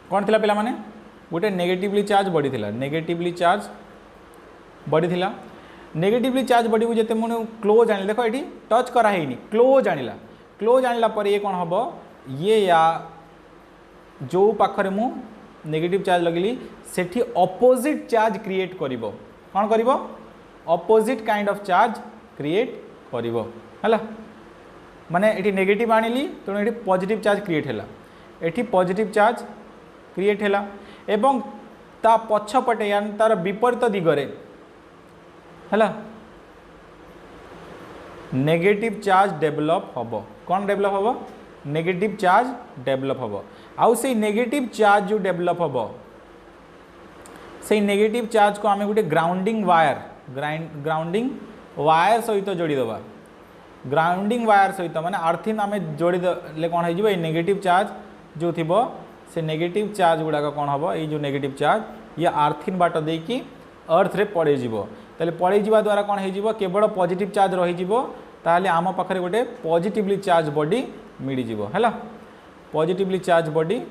[SPEAKER 2] कौन थिला पिला माने गोटे नेगेटिवली चार्ज बॉडी थिला नेगेटिवली चार्ज बॉडी थिला नेगेटिवली चार्ज बॉडी को जिते मुझे क्लोज आनी देख ये टच कराई क्लोज आनिला पर ये कौन हम ये या जो पाखरे मु नेगेटिव चार्ज लगेली सेठी अपोजिट चार्ज क्रिएट करिवो कौन करिवो opposite kind of charge create करिवो हैला माने एठी नेगेटिव आनिली तेणु एठी पॉजिटिव चार्ज क्रिएट हैला एठी पॉजिटिव चार्ज क्रिएट हैला एवं ता पछपटे यानी तार विपरीत दिगरे है नेगेटिव चार्ज डेवलप हम कौन डेवलप हम नेगेटिव चार्ज डेवलप हम आउ से नेगेटिव चार्ज जो डेवलप हम से नेगेटिव चार्ज को आम गोटे ग्राउंडिंग वायर सहित जोड़ीदे ग्राउंडिंग वायर सहित माने अर्थिन आम जोड़ीदे कौन हो नेगेटिव चार्ज जो थी से नेगेटिव चार्ज गुड़ाक कौन हम ये जो नेगेटिव चार्ज ये अर्थिन बाट देकी अर्थ रे पड़े जीवो ताले पड़े जीवा द्वारा कौन हो केवल पॉजिटिव चार्ज रही ताले आम पाखरे गोटे पॉजिटिवली चार्ज बॉडी मिली जीवो हैला पॉजिटिवली चार्ज बॉडी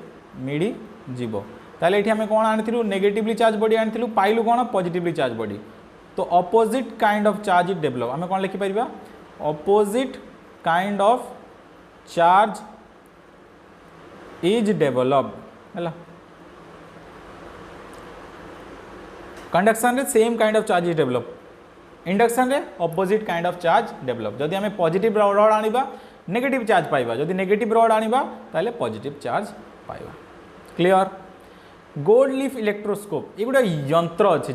[SPEAKER 2] मिली जीवो ताले एठी हमें कौन आनिथिलु नेगेटिवली चार्ज बॉडी आनिथिलु पाइलु कौन पॉजिटिवली चार्ज बॉडी तो opposite kind of charge is develop आम कौन लिखि परिबा opposite kind of charge is developed हैला कंडक्शन रे same kind of charge is develop induction रे opposite kind of charge develop जदि आम पॉजिटिव रड आनिबा नेगेटिव चार्ज पाइबा जदि नेगेटिव रड आनिबा ताले पॉजिटिव चार्ज पाइबा क्लियर गोल्ड लीफ इलेक्ट्रोस्कोप ये गोटे यंत्र अच्छे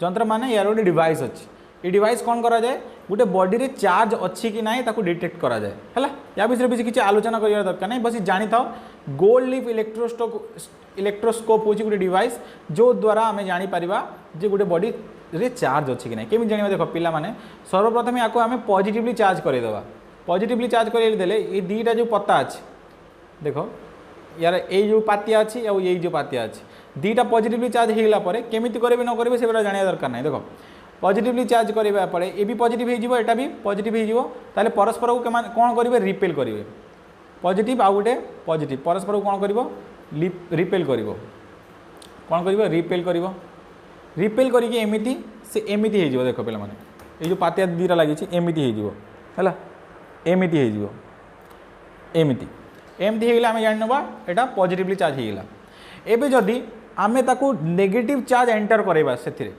[SPEAKER 2] जंत्र माने यार गोटे डिवाइस अच्छी ये डिवाइस कौन करा जाए गोटे बॉडी रे चार्ज अच्छी कि नहीं ताको डिटेक्ट करा जाए है या विषय बेसी किसी आलोचना करिया दरकार नहीं बस जानी था गोल्ड लीफ इलेक्ट्रोस्कोप हूँ गोटे डिवाइस जो द्वारा आम जापर जे गोटे बॉडी रे चार्ज अच्छी कि नहीं केमी जाना देख पिला माने सर्वप्रथम या आम पॉजिटिवली चार्ज करदेवा पॉजिटिवली चार्ज करदेले ये दीटा जो पत्ता अच्छे देख यार ये जो पातिया अच्छी और ये जो पातिया अच्छी दीटा पॉजिटिवली चार्ज होगा पर केमी करेंगे न करेंगे से जाना दरकार नहीं देख पॉजिटिवली चार्ज करने पर ये भी पॉजिटिव होटा भी पॉजिटिव हो परस्पर को कौन करेंगे रिपेल करेंगे पॉजिटिव आउ गोटे पॉजिटिव परस्पर को कौन कर रिपेल कर कौन कर रिपेल कर रिपेल करके एमती से एमती हो देख पे ये जो पातिया दीटा लगी एमती है एमती एमती एमती होगा आम जान ना यहाँ पॉजिटिवली चार्ज होगा एवं जदि आम ताकू नेगेटिव चार्ज एंटर करवा से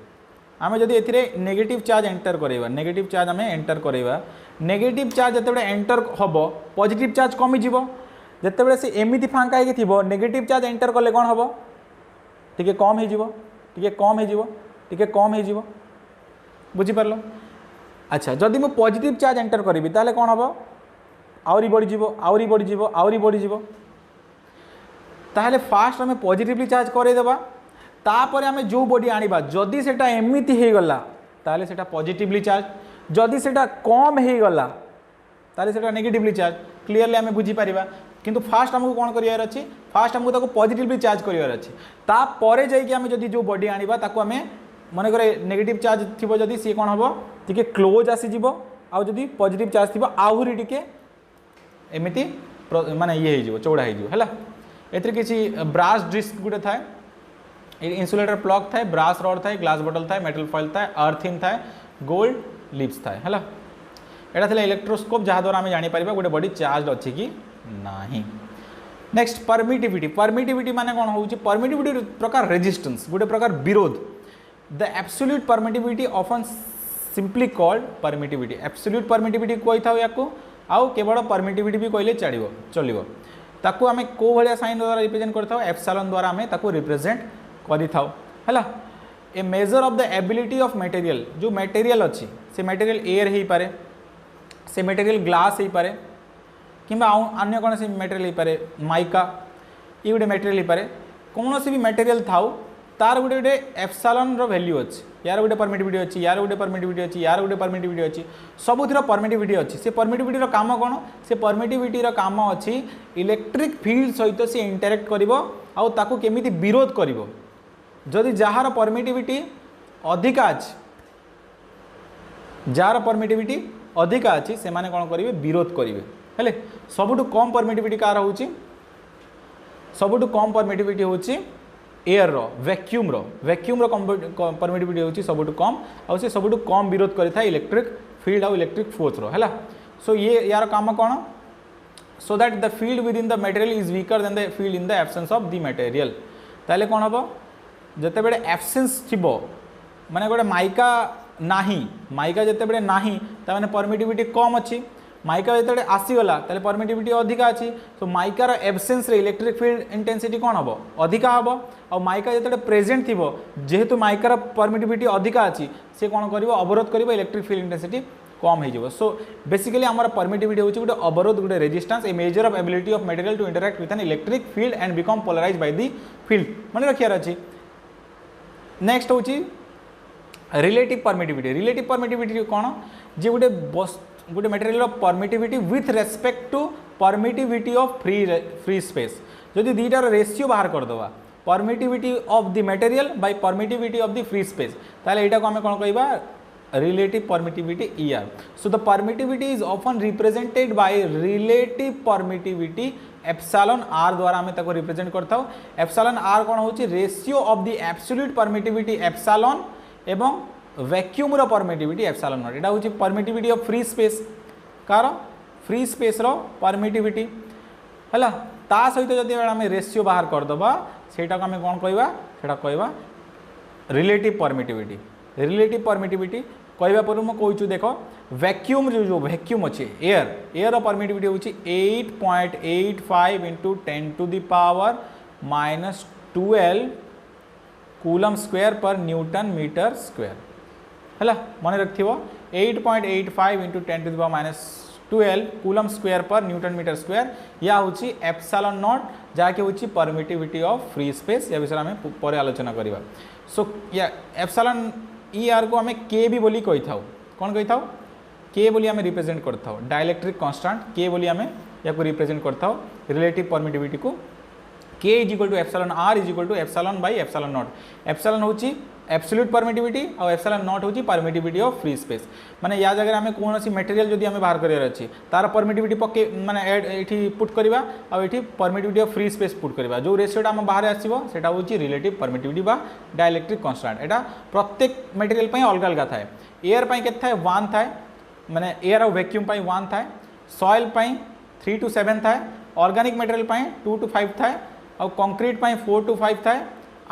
[SPEAKER 2] आम जदि ए नेगेटिव चार्ज एंटर करवा नेगेटिव चार्ज आम एंटर करवा नेगेटिव चार्ज जो एंटर हम पॉजिटिव चार्ज कमिज जितेबाला सी एमती फांका हो नेगेटिव चार्ज एंटर कले कौन हम टी कम हो बुझीपार। अच्छा जदि मुझे पॉजिटिव चार्ज एंटर करी ताले कौन हम आहरी बढ़ीज ताहले फास्ट आम पॉजिटिवली चार्ज करदेबा तापर आम जो बॉडी आनिबा जदि सेटा एमिति हो गला ताले सेटा पॉजिटिवली चार्ज जदि सेटा कम हो गला ताले सेटा नेगेटिवली चार्ज क्लीयरली आम बुझी पारिबा। किंतु फास्ट आमको कौन करियार अछि फास्ट आमको ताको पॉजिटिवली चार्ज करियार अछि तापर जाइए आम जदि जो बॉडी आनिबा ताको आम मन करे नेगेटिव चार्ज थिबो जदि सी कौन हम टिके क्लोज आसीजिवो आउ जदि पॉजिटिव चार्ज थिबो आहुरी टिके एमिति माने ये हो चौड़ा हो एथि किसी ब्रास डिस्क गुटे थाए इन्सुलेटर प्लग थाए ब्रास रड थाए ग्लास बॉटल थाए मेटल फॉइल थाए अर्थिन थाए गोल्ड लिप्स थाए है यहाँ था इलेक्ट्रोस्कोप जहाँद्वारा आम जापर गोटे बॉडी चार्ज अच्छी कि नहीं। नेक्स्ट परमिटिविटी माने कौन हो परमिटिविटी प्रकार रेजिस्टेंस गोटे प्रकार विरोध the absolute permittivity often simply called permittivity absolute permittivity कही था या आउ केवल परमिटिविटी भी कहले चलो ताकू आम कौ भाया साइन द्वारा रिप्रेजेंट करता एप्सिलॉन द्वारा आम ताकू रिप्रेजेंट करा a measure of the ability of material जो मटेरियल अच्छी से मटेरियल एयर हो पारे से मटेरियल ग्लास हो पारे कि अन्य कौन सी मटेरियल हो पारे माइका ये गोटे मटेरियल हो पारे कौन सी भी मटेरियल थाउ तार गोटे गोटे एप्सिलॉन रो वैल्यू अच्छी यार गोटे परमिटिविटी अच्छी यार गोटे परमिटिविटी अच्छी यार गोटे परमिटिविटी अच्छी सबुथिर परमिटिविटी अच्छी से परमिटिविटी काम कौन से परमिटिविटी काम अच्छी इलेक्ट्रिक फील्ड सहित सी इंटरेक्ट करिवो आउ ताकू केमिति विरोध करिवो जदि जार परमिटिविटी अधिका अच्छी जार परमिटिविटी अधिका अच्छी से माने कौन करेंगे विरोध करेंगे हेले सबुठु कम परमिटिविटी कार होची सबुठु कम परमिटिविटी होची एयर रो वैक्यूम रो परमिटिविटी होची सबुठु कम आ से सबुठु कम विरोध करिथा इलेक्ट्रिक फील्ड आ इलेक्ट्रिक फोर्स रो हैला। सो ये यार काम कौन so that the field with in the material is weaker then the field in the absence of the material ताले कौन हम जते बेले एब्सेंस थिबो माने गोटे माइका नाही माइका जते बेले नाही ता माने परमिटिविटी कम अच्छी माइका जो आसीगला ताले परमिटिविटी अधिका अच्छी तो माइकार एब्सेंस रे इलेक्ट्रिक फील्ड इंटेंसिटी कौन हम अधिका हम और माइका जो प्रेजेंट थी जेहेतु माइकार परमिटिविटी अधिका अच्छी से कौन कर अवरोध कर इलेक्ट्रिक फील्ड इंटेंसिटी कम हो। सो बेसिकली आम परमिटिविटी होची गोटे अवरोध गोटे resistance a measure of ability of material to interact with an electric field and become polarise by the field मन रखियार अच्छी। नेक्स्ट होची रिलेटिव परमिटिविटी कौन जे गोटे गोटे material permittivity with respect to permittivity of free space जदि दुईटार रेशियो बाहर करदे permittivity of the material by permittivity of the free space ताले एटा को आम कौन कहबा relative permittivity ER। So the permittivity is often represented by relative permittivity epsilon R द्वारा आम ताको रिप्रेजेंट करता एप्सिलॉन R कौन होची ratio of the absolute permittivity epsilon एवं वैक्यूम रो परमिटिविटी एप्सिलॉन नॉट एटा होची परमिटिविटी ऑफ फ्री स्पेस कार फ्री स्पेस रो परमिटिविटी हैला ता सहित जदि आम रेशियो बाहर करदबा सेटा को आम कौन कहबा सेटा कहबा रिलेटिव परमिटिविटी कहबा पर मु कहूछु देखो वैक्यूम जो वैक्यूम अच्छे एयर परमिटिविटी होची 8.85 into 10 to the power -12 coulomb square per newton metre square है मन रखियो 8.85 into 10 to the power -12 coulomb square per newton metre square या होची एप्सिलॉन नॉट जहाँकि होची परमिटिविटी ऑफ फ्री स्पेस या विषय आम पर आलोचना करवा। सो या एप्सिलॉन ER को आम के भी बोली कही था कौन कही था के बोली आम रिप्रेजेंट करता डाइलेक्ट्रिक कांस्टेंट के बोली आम या रिप्रेजेंट करता रिलेटिव परमिटिविटी को K is equal to epsilon R is equal to epsilon by epsilon not epsilon होची एब्सोल्यूट परमिटिविटी और एप्सिलॉन नॉट होची परमिटिविटी ऑफ फ्री स्पेस माने या जगह आम कौन सी मटेरियल जदि आम बाहर करार अच्छी तार परमिटिविटी पके माने ये पुट करवा और ये permittivity of free space put करवा जो रेशियोटा आम बाहर आसो सेटा होची रिलेटिव परमिटिविटी बा डाइलेक्ट्रिक कांस्टेंट एटा प्रत्येक मटेरियल पई अलग अलग थाए एयर पई केते थाए 1 थाए माने एयर और वैक्यूम पई 1 थाए सॉइल पई 3 to 7 थाए ऑर्गेनिक मटेरियल पई 2 to 5 थाए और कंक्रीट पई 4 to 5 थाए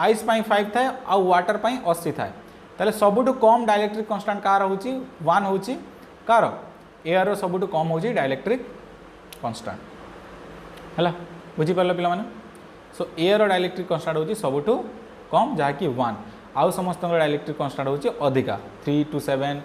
[SPEAKER 2] आइस पई 5 थाए और वाटर पई 80 थाए ताले सबुठु कम डाइलेक्ट्रिक कांस्टेंट कार होची 1 होची कार एयर सबुठु कम होची डाइलेक्ट्रिक कांस्टेंट है बुझीपार पे सो एयर डाइलेक्ट्रिक कन्स्टांट हूँ सबुठ कम जहाँकि 1 आउ समस्त डाइलेक्ट्रिक कन्स्टांट हूँ अधिका 3 to 7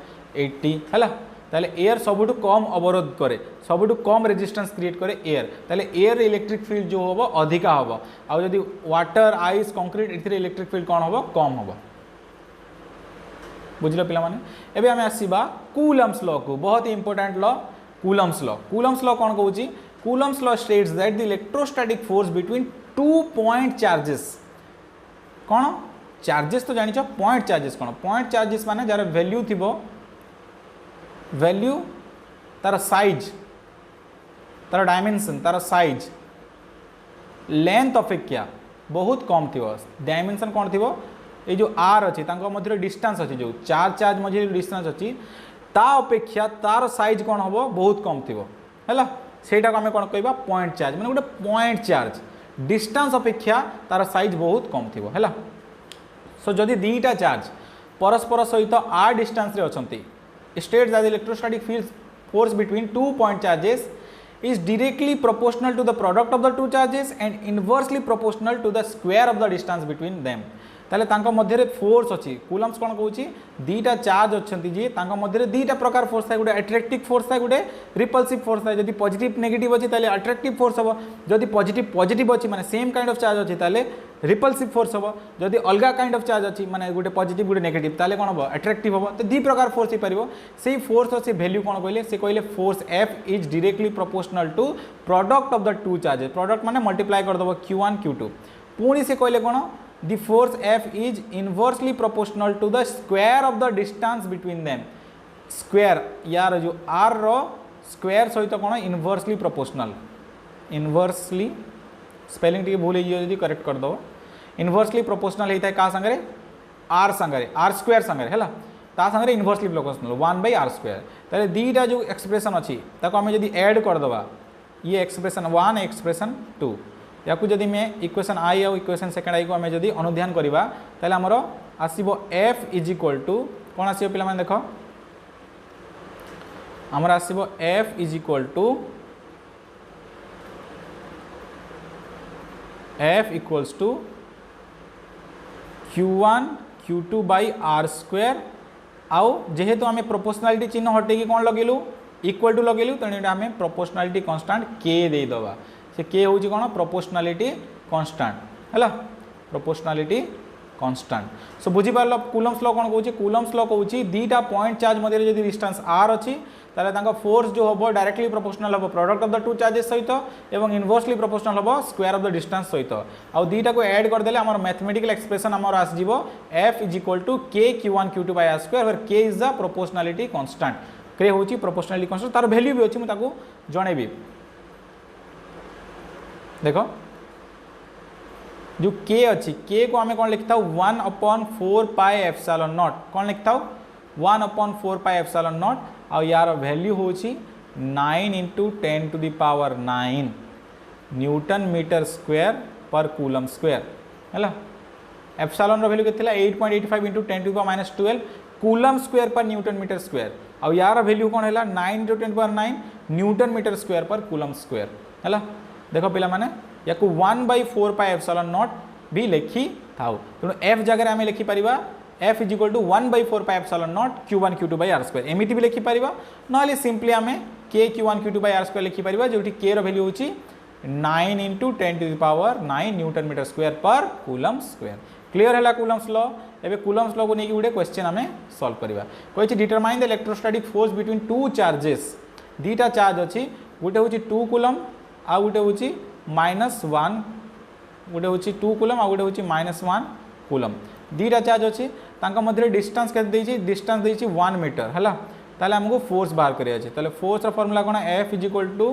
[SPEAKER 2] 80 है ताले एयर सबुठ कम अवरोध करे सबुठ कम रेजिस्टेंस क्रिएट करे एयर ताले एयर इलेक्ट्रिक फील्ड जो हम अधिका हम आउ जदि वाटर आइस कंक्रीट ए इलेक्ट्रिक फील्ड कौन हम कम हम बुझल पे एवं आम आसवा कूलम्स लॉ को बहुत ही इंपोर्टेंट लॉ कूलम्स लॉ कौन कहूँ Coulomb's law states that the electrostatic force between 2 point charges कौन चार्जेस तो जानी पॉइंट चार्जेस कौन पॉइंट चार्जेस माने जार वैल्यू थी वैल्यू तार साइज तार डायमेंशन तार साइज लेंथ अपेक्षा बहुत कम थी डायमेंशन कौन थी ये जो आर अच्छी मध्य डिस्टेंस अच्छी जो चार्ज मध्य डिस्टेंस अच्छी ता अपेक्षा तार साइज कौन हम बहुत कम थी है सेटा को आम कौन कह पॉइंट चार्ज मैंने गोटे पॉइंट चार्ज डिस्टेंस अपेक्षा तार साइज बहुत कम थी है सो जदि दीटा चार्ज परस्पर सहित आर डिस्टेंस रे अछंती states that the electrostatic field force between 2 point charges is directly proportional to the product of the two charges and inversely proportional to the square of the distance between them ताले तांका मध्य force अच्छी Coulomb's कौन कहूँ दीटा charge अच्छा जी मध्य दीटा प्रकार force था गोटे attractive force था गोटे रिपल्सिव फोर्स था जदि पॉजिटिव नेगेटिव अच्छी ताले अट्रैक्टिव फोर्स हम जदि पॉजिटिव पॉजिटिव अच्छी माने सेम काइंड ऑफ चार्ज अच्छी ताले रिपल्सिव फोर्स हम जदि अलग काइंड ऑफ चार्ज अच्छी माने गोटे पॉजिटिव गोटे नेगेटिव ताले कौन हम अट्रैक्टिव हम तो दी प्रकार फोर्स हो पार से फोर्स अच्छी वैल्यू कौन कहले से कहले force F is directly proportional to product of the two charges product माने मल्टीप्लाई करदेव Q1 Q2 पुणी से कहले कौन the force F is inversely proportional to the square of the distance between them square यार जो R रो square सहित कौन inversely proportional inversely spelling T भूल हो करेक्ट कर दो inversely proportional होता है का संगे R संगे R square संगे है ता संगे inversely proportional 1 by R square ताले दीटा जो एक्सप्रेशन अच्छी ताको आम जदि ऐड कर दवा ये एक्सप्रेशन 1 एक्सप्रेशन 2 या जदि मैं इक्वेशन आई और इक्वेशन सेकेंड आई को आम जदि अनुध्यान करवा ताले आमर आसीबो एफ इज इक्वल टू कौन आसीबो पिला माने देखो आमर आसीबो F is equal to F equals to Q1 Q2 by R square आउ जेहेतु आम प्रोपोर्शनालिटी चिन्ह हटेकी कौन लगेलु इक्वल टू लगेलु तेणु आम प्रोपोर्शनालिटी कांस्टेंट के देदेबा से के हूँ कौन प्रोपोर्शनालिटी कांस्टेंट है प्रोपोर्शनालिटी कांस्टेंट सो बुझीपार कूलम्स लॉ कौन कहूँ कूलम्स लॉ कहूँ दीटा पॉइंट चार्ज मध्य जब डिस्टेंस आर अच्छी ताले फोर्स जो हम डायरेक्टली प्रोपोर्शनल हम product of the two charges सहित और इनवर्सली प्रोपोर्शनल हम स्क्वायर ऑफ द डिस्टेंस सहित आउ दीटा को ऐड करदे आम मैथमेटिकल एक्सप्रेशन आम आसो F is equal to K Q1 Q2 by are square where K is the proportionality constant K हूँ प्रोपोर्शनालिटी कांस्टेंट तार वैल्यू भी अच्छी मुझे जनइबी देखो जो के अच्छी के को आम कौन लिखता 1/4 पाई एप्सिलॉन नॉट कौन लिखता 1/4 पाई एप्सिलॉन नॉट और यार वैल्यू हूँ 9 × 10⁹ newton metre square per coulomb square है एप्सिलॉन वैल्यू के 8.85 × 10⁻12 coulomb square per newton metre square और यार वैल्यू कौन है 9 × 10⁹ newton metre square per coulomb square है देख पे या 1/4 पाई एप्सिलॉन नॉट भी लिखी था तेणु एफ जगह आम लिखिपर F is equal to 1/4 pi epsilon naught Q1 Q2 by are square एमती भी लिखिपर ना सिंपली आम के Q1 Q2 by are square लिखिपर जो के वैल्यू हूँ 9 × 10⁹ newton metre square per coulomb square clear है कूलम्स लॉ एवं कूलम्स लॉ को लेकिन गोटे क्वेश्चन आम सॉल्व करवा कही determine the electrostatic force between two charges दीटा चार्ज अच्छी गोटे हूँ 2 कूलम आ गोटे हूँ -1 गोटे हूँ 2 कूलम आ गोटे हूँ -1 कूलम दीटा चार्ज अच्छी मध्य डिस्टेंस के डिस्टेंस देती 1 मीटर है ताले हमको फोर्स बाहर करिया अछि ताले फोर्स रा फार्मूला कोन F is equal to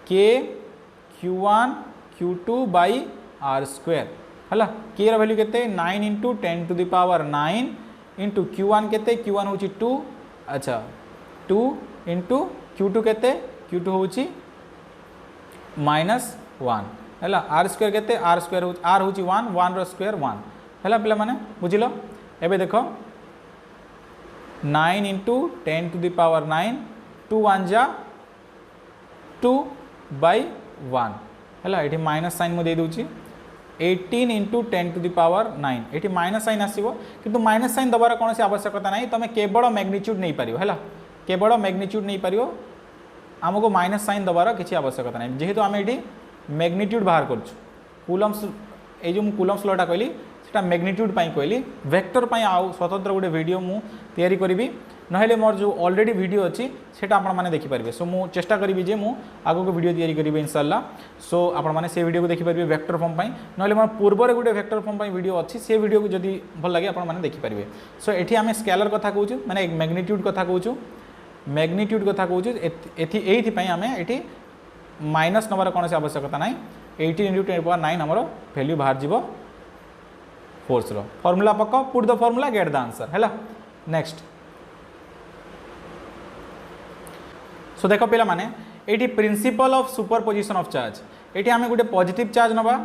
[SPEAKER 2] K Q1 Q2 by R square हला K रा वैल्यू केते 9 × 10⁹ इंटू Q1 केते Q1 होची 2 अच्छा 2 इंटू Q2 केते Q2 होची -1 हला R स्क्वायर केते R स्क्वायर हो R होची 1 1 रो स्क्वायर 1 हला पिला माने बुझिलो एबे देखो 9 × 10⁹ 2 1 जा 2 by 1 है ये माइनस साइन मुझे दूसरी 18 इंटू 10 टू द पावर 9 ये माइनस साइन आसो कि माइनस साइन दबार कौन सी आवश्यकता ना तुम केवल मैग्निट्यूड नहीं पार है केवल मैग्निट्यूड नहीं पार आमको माइनस साइन दबार किसी आवश्यकता ना जेहेतु आम ये मैग्निट्यूड बाहर करूँ कूलम्स ये जो कूलम्स लॉ कहली सेटा मैग्निट्यूड कहली वेक्टर आउ स्वतंत्र गोटे वीडियो मु तैयारी करी ना मोर जो ऑलरेडी वीडियो अच्छी सेटा आपण मैंने देखिपारे सो मु चेष्टा करी जे मु आगो को वीडियो तैयारी करी इंशाल्लाह सो आपण मैंने से वीडियो को देखिपारे वेक्टर फॉर्म ना मोर पूर्वर गोटे वेक्टर फॉर्म वीडियो अच्छी से वीडियो को जदि भल लगे आपण मैंने देखिपारे सो एठी आम स्केलर कथा कहूँ माने मैग्निट्यूड कथा कहूँ मैग्निट्यूड कथा कहूँ एथि आम ये माइनस नंबर कौन से आवश्यकता ना 18 इंटू 10 पावर 9 आमर वैल्यू बाहर जीव फोर्स रो फॉर्मूला पकाओ put the formula get the answer है नेक्स्ट सो देख पिला माने eighty principal of superposition of charge eighty आमे गोटे पॉजिटिव चार्ज नबा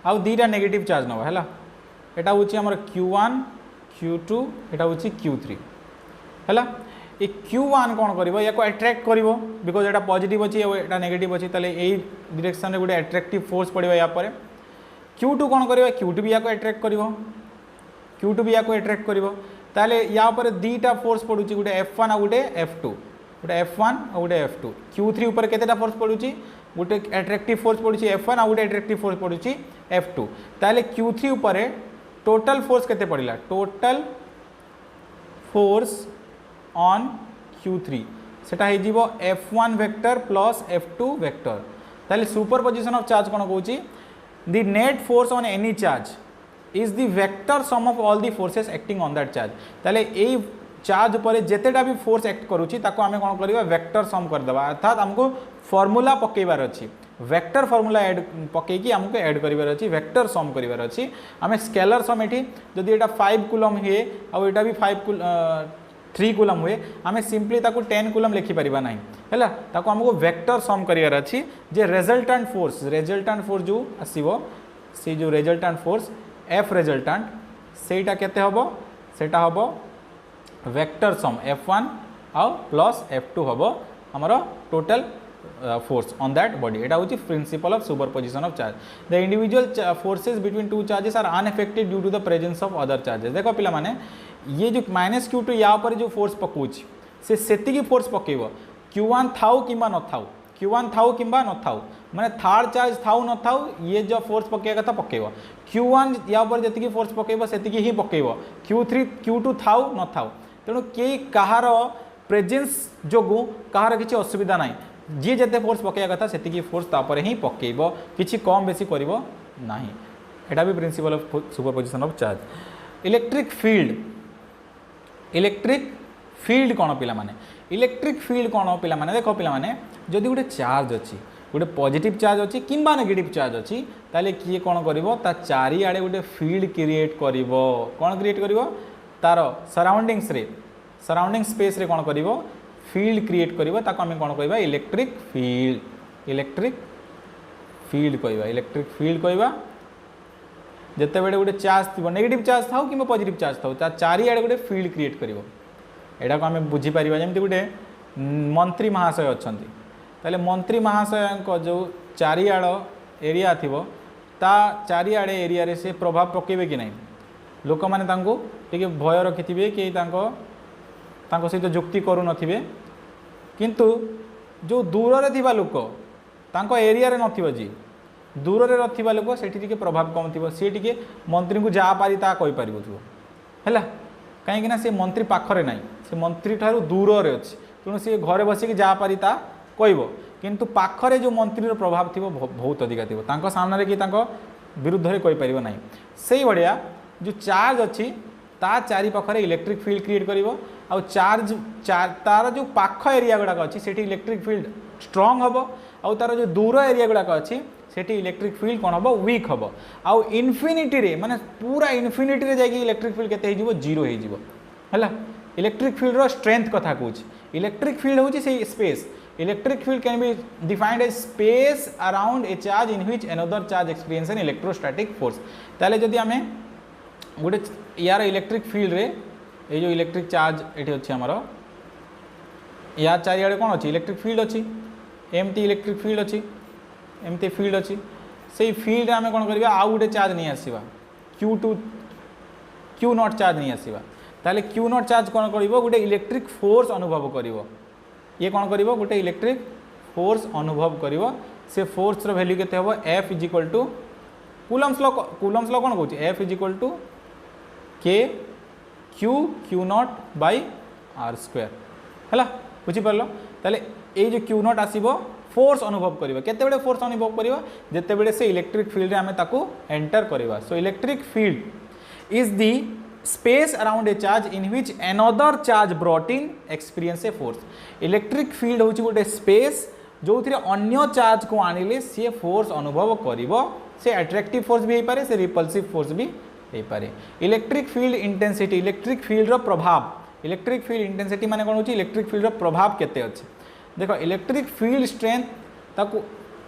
[SPEAKER 2] आउ दीटा नेगेटिव चार्ज नबा हैला एटा होची हमर Q1 Q2 एटा होची Q3 हैला ये Q1 कौन करिवो या को अट्रैक्ट करिवो बिकॉज एटा पॉजिटिव अछि एटा नेगेटिव अछि तले एई डायरेक्शन रे गोटे अट्रैक्टिव फोर्स पड़िबो या पर Q2 कौन करिवो Q2 भी या को अट्रैक्ट करिवो Q2 भी या को अट्रैक्ट करिवो ताले या पर दीटा फोर्स पडुची गोटे F1 आ गोटे F2 गोटे F1 और गोटे F2 Q3 ऊपर केतेटा फोर्स पड़ुची गोटे अट्रैक्टिव फोर्स पड़ुची F1 आ गोटे अट्रैक्टिव फोर्स पड़ुची F2 ताले Q3 ऊपर टोटल फोर्स केते पड़िला टोटल फोर्स ऑन Q3 सेटा हे जीवो F1 vector plus F2 vector ताले सुपरपोजिशन ऑफ चार्ज कोन कहूची the net force on any charge is the vector sum of all the forces acting on that charge ताले एई charge पर जितेटा भी फोर्स एक्ट करुच्ची ताको आमे कोन करबा वेक्टर सम कर देबा अर्थात हमको फॉर्मूला पकेबार अछि वेक्टर फॉर्मूला ऐड पकेकी हमको ऐड करिवार अछि वेक्टर सम करिवार अछि आमे स्केलर सम एठी जदि एटा 5 कूलम हे आ एटा भी 3 कूलम हुए आमे सिंपली ताको 10 कूलम लिखि परिबा नाही हैला ताको हमको वेक्टर सम करिवार अछि जे रिजल्टेंट फोर्स जो आसीबो से जो रिजल्टेंट फोर्स F रिजल्टेंट सेटा केते हबो सेटा हबो वेक्टर सम F1 आउ प्लस F2 हबो हमरो total force on that body एटा होची principle of superposition of charge the individual forces between two charges are unaffected due to the presence of other charges देखो पिला माने ये जो -Q2 या पर जो फोर्स पकोची से सेति की फोर्स पकेबो Q1 थाउ किबा न थाउ Q1 थाउ किबा न थाउ माने थर्ड चार्ज थाउ न थाउ ये जो फोर्स पकेगा कथा पकेबो Q1 या पर जति की फोर्स पकेबो सेति की ही पकेबो Q3 Q2 थाउ न थाउ तेणु कई कहार प्रेजेंस जोगु कहार किसी असुविधा ना जी जिते फोर्स पकेगा कथा से फोर्स तापर ही पकेब किसी कम बेसी करिवो नाही एटा भी principal of superposition of charge electric field कौन पिला माने इलेक्ट्रिक फील्ड कौन पिला माने देखो पिला माने जदि गोटे चार्ज अच्छी गोटे पॉजिटिव चार्ज अच्छी किंबा नेगेटिव चार्ज अच्छी ताले किए कौन करिवो ता चारि आडे गोटे फील्ड क्रिएट करिवो कौन क्रिएट करिवो तार सराउंडिंग स्पेस रे कौन करिवो फील्ड क्रिएट करिवो ताको हम कौन कहबा इलेक्ट्रिक फील्ड कहबा जते बेले गोटे चार्ज थी नेगेटिव चार्ज थाउ कि पॉजिटिव चार्ज थाउ ता चारि आडे गोटे फील्ड क्रिएट करिवो एटा को हम बुझी परिबा जेमति गोटे मंत्री महाशय अछंती ताले मंत्री महाशय को जो चारि आड एरिया थिबो ता चारि आडे एरिया रे से प्रभाव पकेबे कि नहीं लोक माने तांको टिके भय रखिथिबे कि तांको सहित जुक्ति करू नथिबे किंतु जो दूर रे थिबा लोक तांको एरिया रे नथिबो जी दूर रे रथिबा लोक सेठी टिके प्रभाव कम थिबो से टिके मंत्री को जा पारी ता कहि परिबो जो हैला काहे कि ना से मंत्री पाखरे नाही से मंत्री ठारू दूर रे अछि तेणु से घरे बसी कि जा पारी ता कहबो किंतु पाखरे जो मंत्री रो प्रभाव थिबो बहुत अधिक थिबो तांको सामने कि तांको विरुद्ध रे कहि परिबो नाही सेही बढिया जो चार्ज अच्छी ता चारि पाखरे इलेक्ट्रिक फील्ड क्रिएट करिवो आ चार्ज तार जो पाख एरिया गुड़ाक अच्छी से इलेक्ट्रिक फील्ड स्ट्रॉन्ग हम आउ तार जो दूर एरिया गुड़ाक अच्छी से इलेक्ट्रिक फील्ड कौन हम वीक हम आउ इनफिनिटी रे माने पूरा इनफिनिटी रे जाके इलेक्ट्रिक फील्ड केते हो जीरो है इलेक्ट्रिक फील्ड रो स्ट्रेंथ कथा कहूँ इलेक्ट्रिक फील्ड हूँ से space electric field can be defined as space around a charge in which another charge experience an electrostatic force ताले जदि आमे गोटे यार इलेक्ट्रिक फील्ड रे ये जो इलेक्ट्रिक चार्ज ये अच्छी आमर या चारिआडे कौन अच्छी इलेक्ट्रिक फील्ड अच्छी एमती इलेक्ट्रिक फील्ड अच्छी एमती फील्ड अच्छी से फील्ड आम कौन करवा आउ गोटे चार्ज नहीं आसवा Q2 Q0 चार्ज नहीं आसवा ताले Q0 चार्ज कौन कर गोटे इलेक्ट्रिक फोर्स अनुभव कर ये कौन कर गोटे इलेक्ट्रिक फोर्स अनुभव कर से फोर्स वैल्यू केते हम F is equal to Coulomb's law कौन कौन F is equal to K Q0 by R square है बुझीपार ताले ये जो Q0 आसो फोर्स अनुभव करवा केते फोर्स अनुभव करवा जिते बड़े से इलेक्ट्रिक फील्ड आम ताकू एंटर करवा सो electric field is the space around a charge in which another charge brought in experience a force electric field हूँ गोटे स्पेस जो थी अन्य चार्ज को आनिले सी फोर्स अनुभव करिवो से अट्रैक्टिव फोर्स भी हो पारे से रिपल्सिव फोर्स भी हो पारे electric field intensity electric field रो प्रभाव इलेक्ट्रिक फील्ड इंटेंसिटी माने कोन होची इलेक्ट्रिक फील्ड रो प्रभाव केते अछि देखो इलेक्ट्रिक फील्ड स्ट्रेंथ ताकू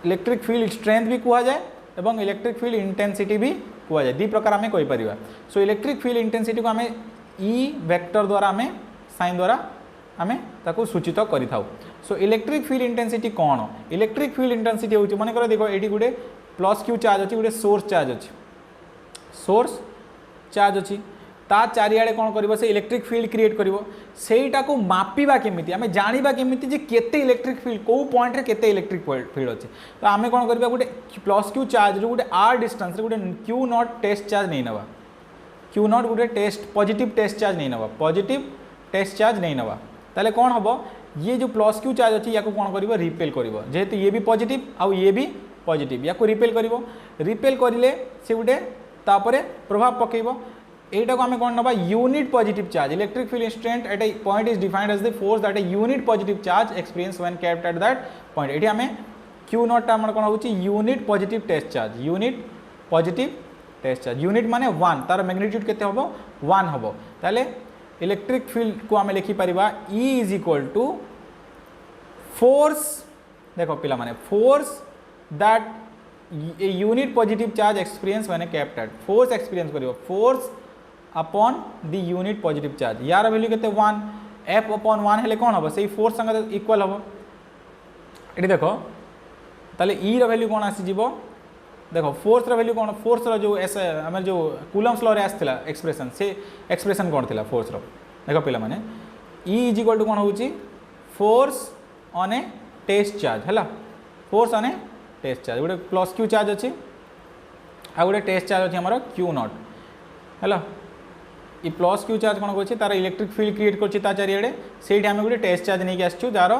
[SPEAKER 2] इलेक्ट्रिक फील्ड स्ट्रेंथ भी कहा जाए एवं इलेक्ट्रिक फील्ड इंटेंसिटी भी कहा जाए दी प्रकार आम कही पार सो इलेक्ट्रिक फील्ड इंटेंसिटी को आम ई वेक्टर द्वारा आम साइन द्वारा आम ताकू सूचित करि थाउ सो इलेक्ट्रिक फील्ड इंटेंसिटी कौन इलेक्ट्रिक फील्ड इंटेंसिटी होची मन कर देखो एटी गोटे प्लस क्यू चार्ज अच्छी गोटे सोर्स चार्ज अच्छी सोर्स चार्ज अच्छी ता चारिआडे कौन कर से इलेक्ट्रिक फील्ड क्रिएट कर सेटा को मापिबा केमिति आमे जानिबा केमिति जे केते इलेक्ट्रिक फील्ड को पॉइंट रे केते इलेक्ट्रिक फील्ड अच्छे तो आमे कौन करबा गोटे प्लस क्यू चार्ज रो गोटे आर डिस्टेंस रे गोटे Q0 टेस्ट चार्ज नहीं नवा Q0 गोटे टेस्ट पॉजिटिव टेस्ट चार्ज नहीं नवा पॉजिटिव टेस्ट चार्ज नहीं नवा ताले कौन हबो ये जो प्लस क्यू चार्ज अच्छी या कौन कर रिपेल कर जेहेतु ये भी पॉजिटिव आउ ये भी पॉजिटिव या रिपेल कर रिपेल करें से गोटे तापरे प्रभाव पकेब एटा को आम कौन ना unit positive charge electric field strength at a point is defined as the force that a unit positive charge experience when kept at that point एटी आम Q0 टा कौन होची unit positive test charge unit positive test charge unit माने 1 तार magnitude केते हबो 1 हबो ताले इलेक्ट्रिक फील्ड को आम लिखि परिबा E is equal to force देखो पिला माने force that a unit positive charge experience when kept at force experience करिवो force upon the unit positive charge यार वैल्यू केते 1 F अपॉन 1 हेले कोन हबो सेही फोर्स संग इक्वल हबो एटी देखो ताले E रो वैल्यू कोन आसी जीवो देखो फोर्स रो वैल्यू कोन फोर्स रो जो एस हमर जो कूलम्स लॉ रे आस्थिला एक्सप्रेशन से एक्सप्रेशन कोन थिला फोर्स रो देखो पिला माने E इज इक्वल टू कोन होची force on a test charge हैला force on a test charge गोटे प्लस क्यू चार्ज अच्छी आ गोटे टेस्ट चार्ज अच्छी आमर Q0 हैला ये प्लस क्यू चार्ज कौन कर तार इलेक्ट्रिक फील्ड क्रिएट कर चारिआडे से आम गोटे टेस्ट चार्ज नहीं आसचु जार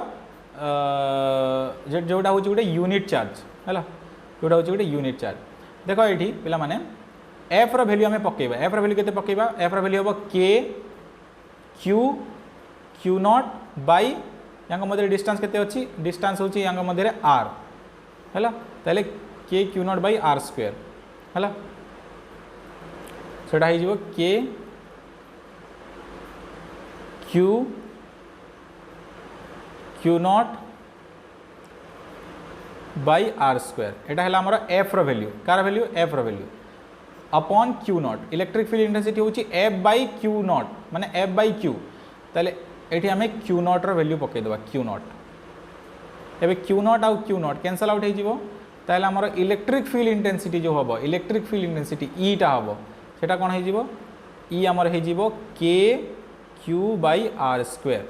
[SPEAKER 2] जोटा हूँ गोटे यूनिट चार्ज है जोटा हूँ गोटे यूनिट चार्ज देख ये पिला माने एफ रो वैल्यू आम पकेबा एफ रो वैल्यू केते पकेबा एफ रो वैल्यू हम K Q0 बाई यहाँ मध्य डिस्टेंस केते अच्छी डिस्टेंस होची यहाँ मध्य R है ताले K Q0 by R square है सेटा हो K Q0 by R square एटा है आमर F रो वैल्यू कार वैल्यू F रो value upon Q0 electric field intensity होची F बाई Q0 माने F बाई Q ताले एठी हमें Q0 रो वैल्यू पके देबा Q0 एबे Q0 आउ Q0 कैंसल आउट हो जिवो ताले आमर इलेक्ट्रिक फील्ड इंटेंसिटी जो हबो इलेक्ट्रिक फील्ड इंटेंसिटी E टा हबो सेटा कोन हो जिवो E आमर हो जिवो K Q by R square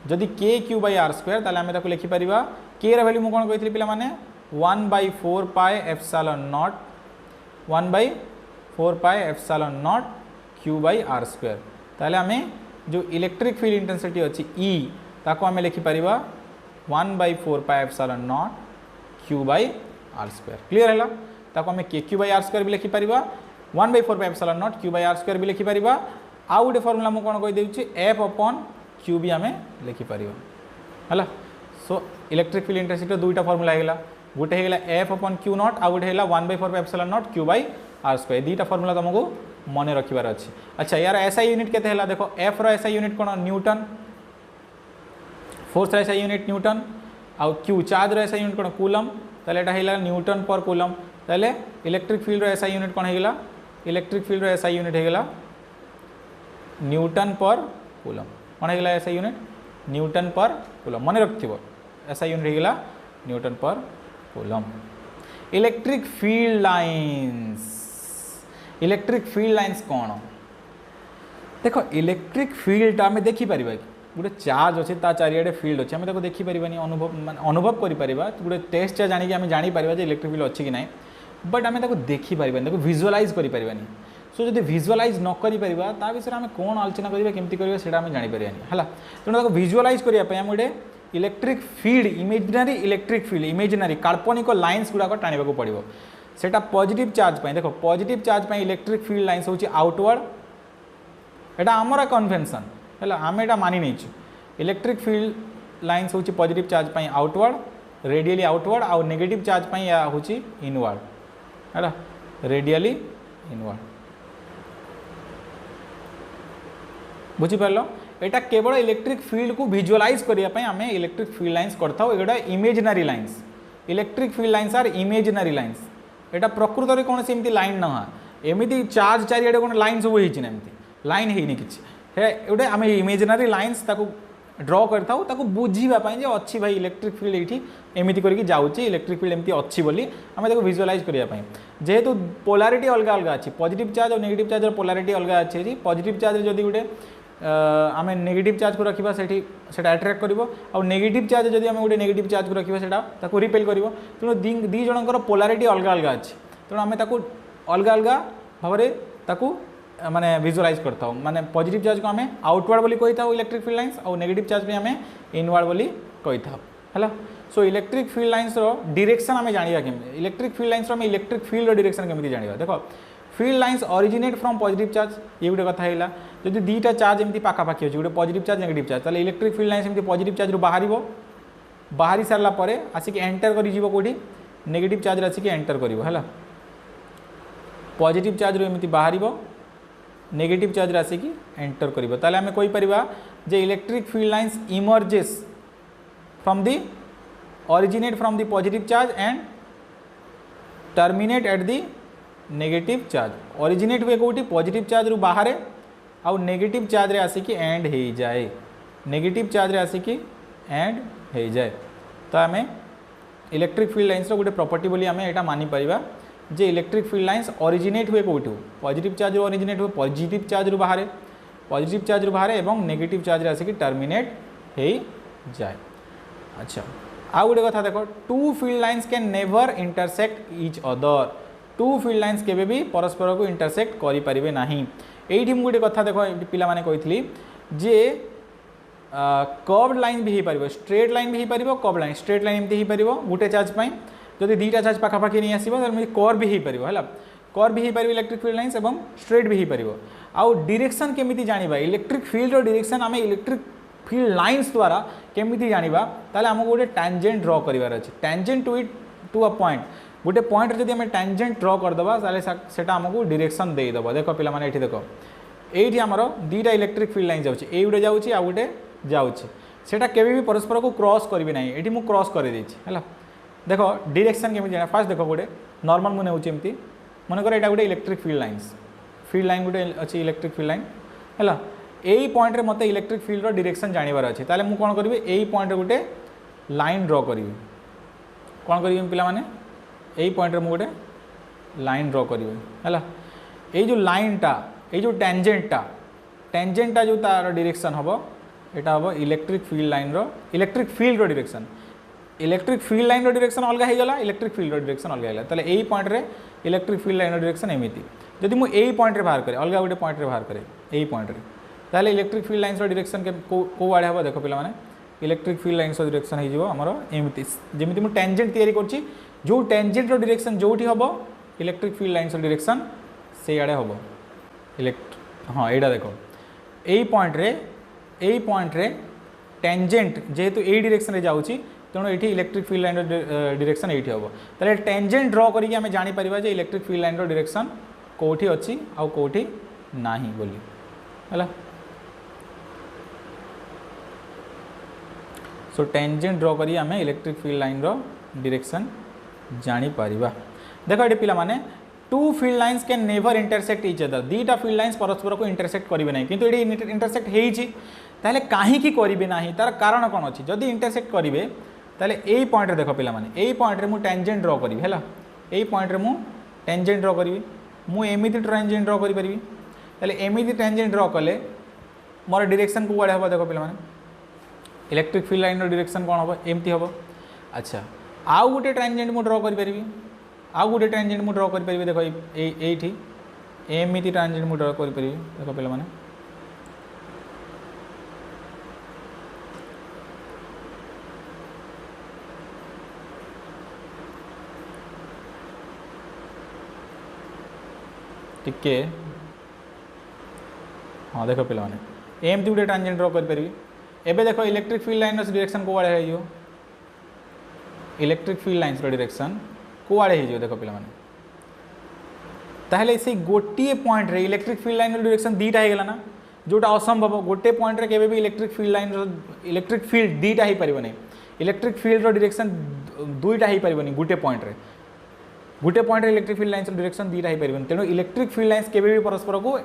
[SPEAKER 2] जदि K Q by R square ताले आमे ताको लिखि परिबा K रो वैल्यू मु कोन कहितली पिला माने 1/4 pi epsilon not 1/4 pi epsilon not Q by R square ताले आमे जो इलेक्ट्रिक फील्ड इंटेंसिटी अच्छी E ताको आमे लिखि परिबा 1/4 pi epsilon not Q by R square clear हैला ताको आमे K Q by R square भी लिखि परिबा 1/4 pi epsilon not Q by R square भी लिखि परिबा आउ गोटे फॉर्मूला मु कोन कहि देउची F अपॉन Q भी आमे लिखि परिबा हैला सो इलेक्ट्रिक फील्ड इंटेंसिटी दुईटा फॉर्मूला हेगला गोटे हेगला F अपॉन Q0 आ गोटे हेगला 1/4 pi epsilon not Q by R square दुईटा फॉर्मूला तुमको मन रखिबार अछि अच्छा यार SI यूनिट केते हेला देखो F रो SI यूनिट कोन न्यूटन फोर्स रो SI यूनिट न्यूटन आ Q चार्ज रो SI यूनिट कोन कूलम ताले एटा हेला न्यूटन पर कूलम ताले इलेक्ट्रिक फील्ड रो SI यूनिट कोन हेगला इलेक्ट्रिक फील्ड रो SI यूनिट हेगला न्यूटन पर कूलम कौन है SI यूनिट न्यूटन पर कूलम मन रखिबो SI यूनिट हेगला न्यूटन पर कूलम इलेक्ट्रिक फील्ड लाइन्स कौन देख इलेक्ट्रिक फील्ड आम देखिपर कि गोटे चार्ज अच्छे चारिड़े फील्ड अच्छे आम देखिपर अनुभव कर गोटे टेस्ट जाणी आम जापर इलेक्ट्रिक फील्ड अच्छी कि ना बट आम देखिपर विजुअलाइज कर सो जब विजुअलाइज न कर विषय आम कौन आलोचना करेंगे केमती करेंगे से जापर है तेणु विजुअलाइज करने गोटे इलेक्ट्रिक फील्ड इमेजिनारी काल्पनिक लाइन्स गुड़ाक टाणा पड़ो सेटा पॉजिटिव चार्ज देख positive charge electric field lines हूँ आउटवर्ड एटा आमर कन्वेंशन है आम एटा मानि नहीं इलेक्ट्रिक फील्ड लाइन्स हूँ positive charge outward radially outward आउ नेगेटिव चार्ज या हूँ इनवर्ड है रेडियली इनवर्ड बुझीपार एटा केवल इलेक्ट्रिक फील्ड को विजुअलाइज करने आम इलेक्ट्रिक फील्ड लाइन्स करता imaginary lines electric field lines are imaginary lines एटा प्रकृत में कौन सेमती लाइन ना एमती चार्ज चारिड़े कौन लाइन सब होती एमती लाइन है किसी गोटे आम इमेजिनारी लाइन्स ड्र करता बुझापी अच्छी भाई इलेक्ट्रिक फील्ड ये एमती करके जाऊँगी इलेक्ट्रिक फील्ड एमती अच्छी बोली आम विजुअलाइज करने जेहेतु पोलारिटी अलग अलग अच्छी पॉजिटिव चार्ज और नेगेटिव चार्ज पोलारिटी अलग अच्छी पॉजिटिव चार्ज जदि गोटे आम नेगेटिव चार्ज को रखा से अट्राक्ट कर और नेगेटिव चार्ज जब आम गोटे नेगेटिव चार्ज को रखा से रिपेल कर तेणु दी जनकर पोलारिटी अलग अलग अच्छी तेणु आम अलग अलग भाव में माने विजुअलाइज करता हूँ माने पॉजिटिव चार्ज को आम आउटवर्ड बोली कही था इलेक्ट्रिक फील्ड लाइन्स और नेगेटिव चार्ज भी आम इनवर्ड बोली कही था है सो इलेक्ट्रिक फील्ड लाइन्स डायरेक्शन आम जाना केमी इलेक्ट्रिक फील्ड लाइन्स आम इलेक्ट्रिक फील्ड डायरेक्शन केमी जाना देख field lines originate from positive charge ये गोटे कथा है जब दुईटा चार्ज एमती पाखापाखि अच्छे गोटे पॉजिटिव चार्ज नेगेटिव चार्ज ताले इलेक्ट्रिक फील्ड लाइन्स एमती पॉजिटिव चार्ज बाहरी सारा पर आसिक एंटर करी नेगेटिव चार्ज आसिक एंटर कर पॉजिटिव चार्ज एमती बाहर नेगेटिव चार्ज आसिक एंटर कर ताले आम कहीपर जे electric field lines emerges from the originate from the positive charge and terminate at the negative charge originate हुए कौटी पॉजिटिव चार्ज रु बाहर आउ नेगेटिव चार्ज रे आसिक एंड हो जाए नेगेटिव चार्ज रे आसिक एंड हो जाए तो आम इलेक्ट्रिक फील्ड लाइन्स गोटे प्रॉपर्टी बोली आम एटा मानि परिबा जे इलेक्ट्रिक फील्ड लाइन्स ओरिजिनेट हुए कौटू पॉजिटिव चार्ज ओरिजिनेट हुए पॉजिटिव चार्ज रु बाहर एवं नेगेटिव चार्ज रे आसिक टर्मिनेट हो जाए अच्छा आउ गोटे कथा देख two field lines can never intersect each other two field lines केबे भी परस्पर को इंटरसेक्ट करि परिबे नाही एठी मु गोटे कथा देखो पिला माने कहितली जे कर्व्ड लाइन भी हो पार स्ट्रेट लाइन भी हो पार कर्व लाइन स्ट्रेट लाइन एमती हो पार गोटे चार्ज जब दुईटा चार्ज पाखापाखि नहीं आसो कर्व भी हो पार है कर्व भी हो पार इलेक्ट्रिक फील्ड लाइन्स और स्ट्रेट भी हो पार आउ डायरेक्शन केमिति जानिबा इलेक्ट्रिक फील्ड रो डायरेक्शन आम इलेक्ट्रिक फील्ड लाइन्स द्वारा केमिति जानिबा ताले हमको गोटे टैंजेंट ड्र करिवार अछि टैंजेंट टू अ पॉइंट गोटे पॉइंट जब आम टैंजेंट ड्र करदे सेटा आमको डायरेक्शन देदेव देख पिला माने एठी देखो एठी आमर दुईटा इलेक्ट्रिक फील्ड लाइन जाउछि ए गोटे जाउछि आ गोटे जाउछि सेटा केबे भी परस्पर को क्रॉस करिवे नाही एठी मु क्रॉस कर देछि हैला देखो डायरेक्शन केमिति जाना फास्ट देखो गोटे नॉर्मल मु नेउछि एमती मन कर एटा गोटे इलेक्ट्रिक फील्ड लाइन गोटे अछि इलेक्ट्रिक फील्ड लाइन हैला एई पॉइंट रे मते इलेक्ट्रिक फील्ड रो डायरेक्शन जानिबार अछि ताले मु कोन करिवे एई पॉइंट रे गोटे लाइन ड्र करिवे कोन करिवे पिला माने एई पॉइंट रे मु गोटे लाइन ड्र करिवे हैला एई जो लाइनटा ये जो टेंजेंटा जो तार डायरेक्शन हम यहाँ हम electric field line electric field direction line direction अलग होगा इलेक्ट्रिक फील्ड डायरेक्शन अलग होगा ताले यही पॉइंट रे इलेक्ट्रिक फील्ड लाइन डायरेक्शन एमती जब मुझे यही पॉइंट रे बाहर करे अलग गोटे पॉइंट रे बाहर करे यही पॉइंट रे ताले इलेक्ट्रिक फील्ड लाइन्स डायरेक्शन कौ आड़े हम देख पे electric field lines direction Homer एमती जमी मुझे टेंजेंट तैयारी करछि जो टेंजेंट डायरेक्शन जोठी हम इलेक्ट्रिक फील्ड लाइन्स डायरेक्शन से आड़े हम हाँ यहाँ देख यही पॉइंट रे टेंजेंट जेहेतु यही डायरेक्शन रे जाउछि तेणु ये इलेक्ट्रिक फील्ड लाइन डायरेक्शन ये हम ताले टेंजेंट ड्र करिक आम जापर जे इलेक्ट्रिक फील्ड लाइन डायरेक्शन कौटी अच्छी आउ कौटी नाही बोली है सो टेंजेंट ड्र करी आम इलेक्ट्रिक फील्ड लाइन डायरेक्शन जापर देख ये पिला माने two field lines can never intersect each other दुईटा फील्ड लाइन्स परस्पर को इंटरसेक्ट करेंगे ना किंतु ये इंटरसेक्ट होता कहीं करेंगे ना तार कारण कौन अच्छी जदि इंटरसेक्ट करेंगे ताले यही पॉइंट देख पे यही पॉइंट मुझे टेंजेंट ड्र करी है यही पॉइंट रे मु टेंजेंट ड्र करी मु एमिति टेंजेंट ड्र करी परिबी ताले एमिति टेंजेंट ड्र कले मोर डायरेक्शन को आड़े हम देखो पे इलेक्ट्रिक फील्ड लाइन डायरेक्शन कौन हम एमती हम अच्छा आउ गोटे टेंजेंट मु ड्र करी परिबी आउ गोटे टेंजेंट मु ड्र करी परिबी देखो एठी एमिति टेंजेंट मु ड्र करी परिबी देखो पे माने टिके हाँ देख पे एमती गोटे टेंजेंट ड्र करी एबे देखो इलेक्ट्रिक फील्ड लाइन डायरेक्शन को आड़े हो इलेक्ट्रिक फील्ड लाइन्स डायरेक्शन को आड़े हो देख पे ताहले से गोटे पॉइंट रे इलेक्ट्रिक फील्ड लाइन डायरेक्शन दीटा हो गला जोटा असंभव गोटे पॉइंट रे केबे भी electric field line electric field दीटा हो पारिबो नहीं इलेक्ट्रिक फील्ड डायरेक्शन दुईटा हो पारिबो गोटे पॉइंट रे गोटे पॉइंट रे इलेक्ट्रिक फील्ड लाइन्स डायरेक्शन दीटा हो पारिबो तेणु इलेक्ट्रिक फील्ड लाइन्स केबे भी परस्पर को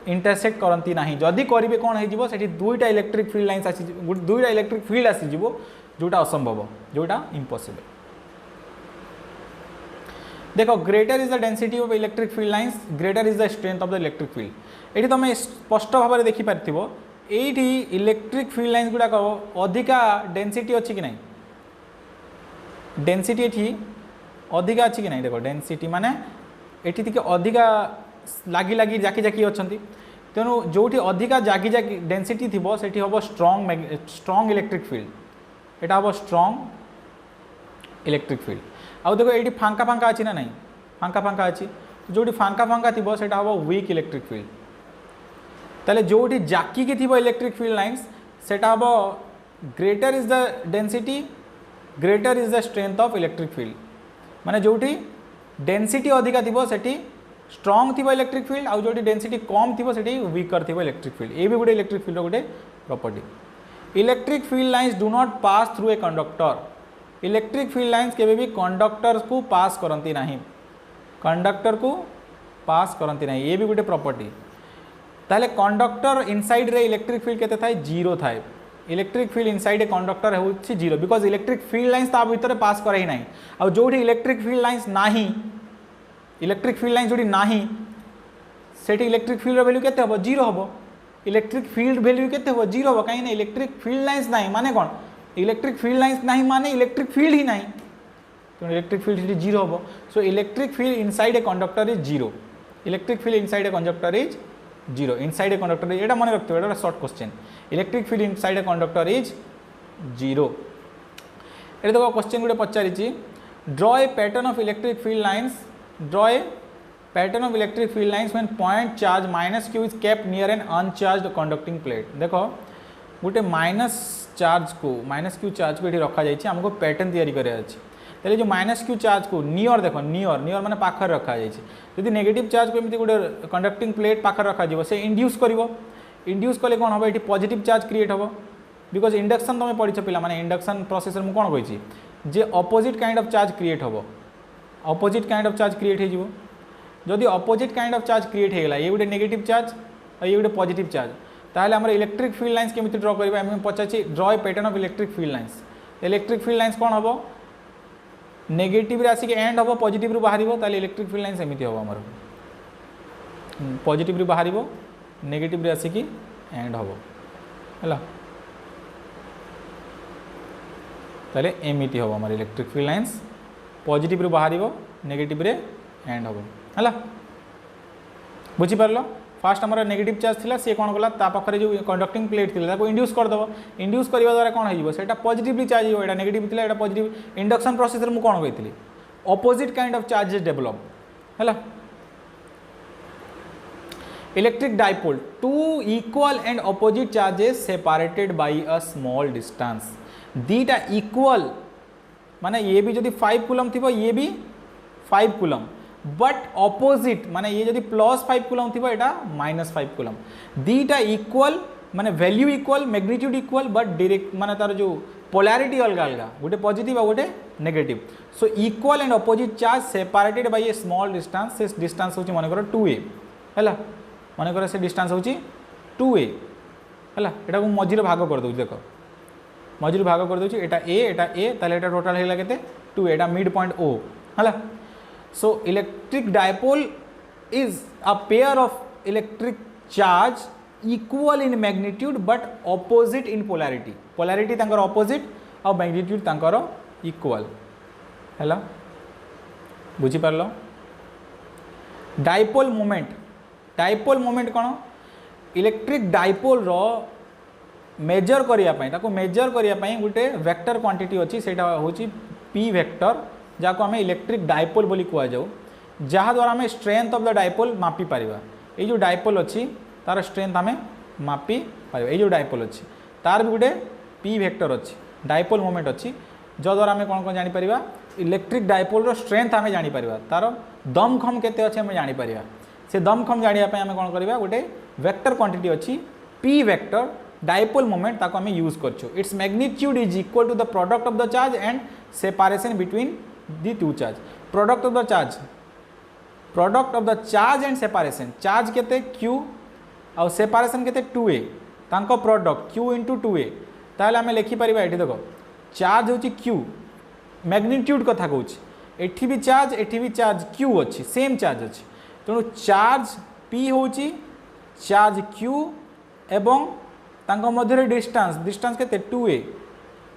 [SPEAKER 2] इंटरसेक्ट करती ना जदि करेंगे कौन हो दुईटा इलेक्ट्रिक फील्ड लाइन्स आसी दुईटा इलेक्ट्रिक फील्ड आसीज जोटा असंभव जोटा इम्पॉसिबल देखो greater is the density of electric field lines greater is the strength of the electric field ये तुम स्पष्ट भाव में देखिपार ये इलेक्ट्रिक फील्ड लाइन्स गुड़ाक अधिका डेंसिटी अच्छी कि ना डेंसिटी ये अधिका अच्छी कि ना देखो डेंसिटी माने ये अधिका लगी लगी जाकी जाकी अच्छा तेणु जो अधिका जागी जाकी डेंसिटी थी से हम स्ट्रॉन्ग इलेक्ट्रिक फील्ड यहाँ हम स्ट्रॉन्ग इलेक्ट्रिक फील्ड आउ देखो ये फांका फांका अच्छी ना नहीं फांका फांका अच्छी जो फांका फांका थी से हम वीक इलेक्ट्रिक फील्ड ताले जो जाकी की थी इलेक्ट्रिक फील्ड लाइन्स से हम greater is the density greater is the strength of electric field माने जो डेंसिटी अधिका थी से स्ट्रॉन्ग थी इलेक्ट्रिक फील्ड आउ जो डेंसिटी कम थी से वीकर थी इलेक्ट्रिक फील्ड ये भी गोटे इलेक्ट्रिक फील्ड गोटे property electric field lines do not pass through a conductor electric field lines केबे भी कंडक्टर को पास करती नहीं कंडक्टर को पास करती नहीं ये भी गोटे प्रॉपर्टी ताले कंडक्टर इनसाइड रे इलेक्ट्रिक फील्ड केते थाए जीरो थाए electric field inside a conductor होछि zero because electric field lines ता भीतर पास करे ही नहीं आ जोठी इलेक्ट्रिक फील्ड लाइन्स नाही इलेक्ट्रिक फील्ड लाइन जोटी नाही सेठी इलेक्ट्रिक फील्ड वैल्यू केते हो जीरो हो इलेक्ट्रिक फील्ड वैल्यू केते हो जीरो हो कहीं इलेक्ट्रिक फील्ड लाइन्स नहीं माने कौन इलेक्ट्रिक फील्ड लाइन्स नहीं माने इलेक्ट्रिक फील्ड ही नहीं तो इलेक्ट्रिक फील्ड जीरो हो so electric field inside a conductor is zero electric field inside a conductor is zero inside a conductor is एटा मन रखते हो short question electric field inside a conductor is zero ये देखो question गोटे पचारि draw a pattern of electric field lines draw a pattern of electric field lines when point charge minus q is kept near an uncharged conducting plate देखो गोटे minus charge को minus Q charge को ये रखा जाइए हमको pattern तैयारी कराया अच्छे जो माइनस क्यू चार्ज को नियर देखो नियर नियर माने पाखर रखा जाइए जदि नेगेटिव चार्ज को एमती गोटे कंडक्टिंग प्लेट पाखर रखा जाए से इंड्यूस कर इंड्यूस कले कौन हम ये पॉजिटिव चार्ज क्रिएट हम बिकज इंडक्शन तुम पढ़ी पे माने इंडक्शन प्रोसेस में कौन कही जे opposite kind of charge create हम opposite kind of charge create हो जदि opposite kind of charge create होगा ये गोटे नेगेटिव चार्ज और ये गोटे पॉजिटिव चार्ज ताहले आम इलेक्ट्रिक फील्ड लाइन्स केमी ड्र करवा आम पचार draw a pattern of electric field lines electric field lines कौन हम नेगेटिव आसिक एंड हम पॉजिटिव बाहर इलेक्ट्रिक फील्ड लाइन्स एमती हम आमर पॉजिटिव बाहर नेगेटिव आसिक एंड हम है ताहले एमती हम आमर इलेक्ट्रिक फील्ड लाइन्स पॉजिटिव रू बाहर नेगेटिव रे एंड हम है बुझीपार फास्ट आम नेगेटिव चार्ज थिला सी कौन कला पाखे जो कंडक्टिंग प्लेट थी इंड्यूस करदेव इंड्यूस करने द्वारा कौन होटा पॉजिटिवली चार्ज हो नेगेटिव थी पॉजिटिव इंडक्शन प्रोसेस में कौन कही opposite kind of charges develop है electric dipole two equal and opposite charges separated by a small distance दीटा इक्वल माने ये भी जदि 5 कूलम थी ये भी 5 कूलम बट अपोजिट माने ये जदि +5 कूलम थी एटा -5 कूलम दीटा इक्वल माने value equal magnitude equal but direct माने तार जो पोलैरिटी अलग अलग गोटे पॉजिटिव और गोटे negative so equal and opposite charge separated by A small distance से डिस्टेंस होची माने करो 2a हैला माने करो से डिस्टेंस होची 2a हैला एटा को मझिरे भाग कर दउ देखो मझिरे भाग कर दउची एटा a ताले एटा टोटल हेला केते 2 एटा मिड पॉइंट o हैला So electric dipole is a pair of electric charge equal in magnitude but opposite in polarity. Polarity तांकर opposite और magnitude तांकर equal. हैला बुझी पारलो. Dipole moment कौन इलेक्ट्रिक डाइपोल रो मेजर करिया पई ताको मेजर करिया पई गुटे वेक्टर क्वांटिटी अछि सेटा होची p वेक्टर जाको हमें इलेक्ट्रिक डाइपोल बोली कुआ जाऊ जहाँ द्वारा हमें स्ट्रेंथ ऑफ द डाइपोल मापी पारिबा. ए जो डाइपोल अछि तार स्ट्रेंथ हमें मापी पारिबा. ए जो डाइपोल अछि तार भी गुटे p वेक्टर अछि डाइपोल मोमेंट अछि जो द्वारा हमें कोन जानि परिबा इलेक्ट्रिक डाइपोल रो स्ट्रेंथ हमें जानि परिबा तार दमखम केते अछि हमें जानि परिबा. से दमखम जानिया पई हमें कोन करबा गुटे वेक्टर क्वांटिटी अछि p वेक्टर डाइपोल मोमेंट ताको हमें यूज करछु. It's magnitude is equal to the product of the charge and separation between the two charge. Product of the charge and separation charge केते q और separation केते 2a तांको product q into 2a ताहले हमें लिखि परिबा. एठी देखो चार्ज होची q मैग्नीट्यूड कथा कहूची एठी भी चार्ज q अछि सेम चार्ज अछि तेणु चार्ज p होची चार्ज q एवं तांको मध्य डिस्टेंस केते 2a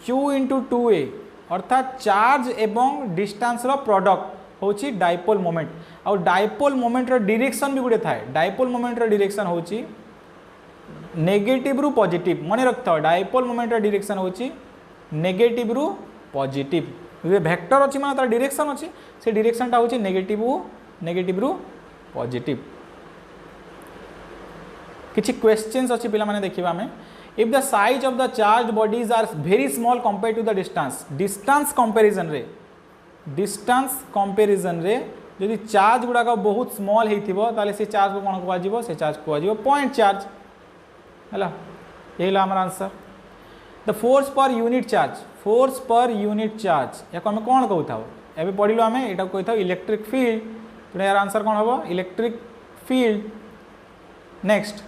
[SPEAKER 2] q इंटू 2a अर्थात चार्ज एवं डिस्टेंस रो प्रोडक्ट होची डाइपोल मोमेंट. और डाइपोल मोमेंट रो डायरेक्शन भी गुटे थाए. डाइपोल मोमेंट रो डायरेक्शन होची नेगेटिव रु पॉजिटिव. मन रखता डाइपोल मोमेंट रो डायरेक्शन होची नेगेटिव रु पॉजिटिव. ये वेक्टर अछि माने तार डायरेक्शन अछि से डायरेक्शन ता होची नेगेटिव रु पॉजिटिव. किछि क्वेश्चंस अछि पिला माने देखिबा हमें. If the size of the charge bodies are very small compare to the distance comparison रे यदि चार्ज गुडा बहुत स्मॉल हेथिबो ताले से चार्ज को कोन कुआ जीवो से चार्ज कुआ जीवो पॉइंट चार्ज. हला एला हमर answer. The force per unit charge याको हम कोन कहू थाओ एबे पढिलो हमें एटा कहू थाओ इलेक्ट्रिक फील्ड. तो यार आंसर कोन होबो electric field. Next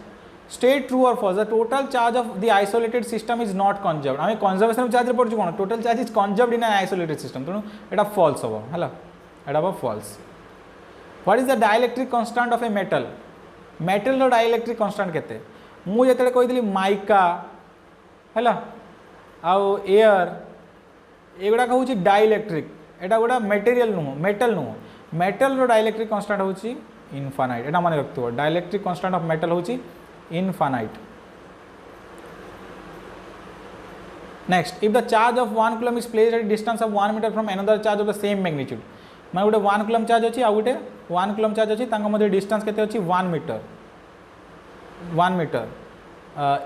[SPEAKER 2] state true और false the total charge of the isolated system is not conserved. हमें कंजर्वेशन चार्ज रे पढछु कोन total charge is conserved in an isolated system तेणु एटा फॉल्स होबो. हला एटा होबो false. What is the dielectric constant of a metal रो डाइलेक्ट्रिक कांस्टेंट केते मु जेतले कहितली माइका हला आउ एयर एगुडा कहूची डाइलेक्ट्रिक एटा गुडा मेटेरियल नु मेटल रो डाइलेक्ट्रिक कांस्टेंट होची इनफाइनाइट. एटा माने रखतो डाइलेक्ट्रिक कांस्टेंट ऑफ मेटल होची infinite. Next if the charge of 1 coulomb is placed at distance of 1 metre from another charge of the same magnitude माने गुटे 1 कूलम चार्ज अछि आ गुटे 1 कूलम चार्ज अछि तांको मध्ये डिस्टेंस केते अछि 1 metre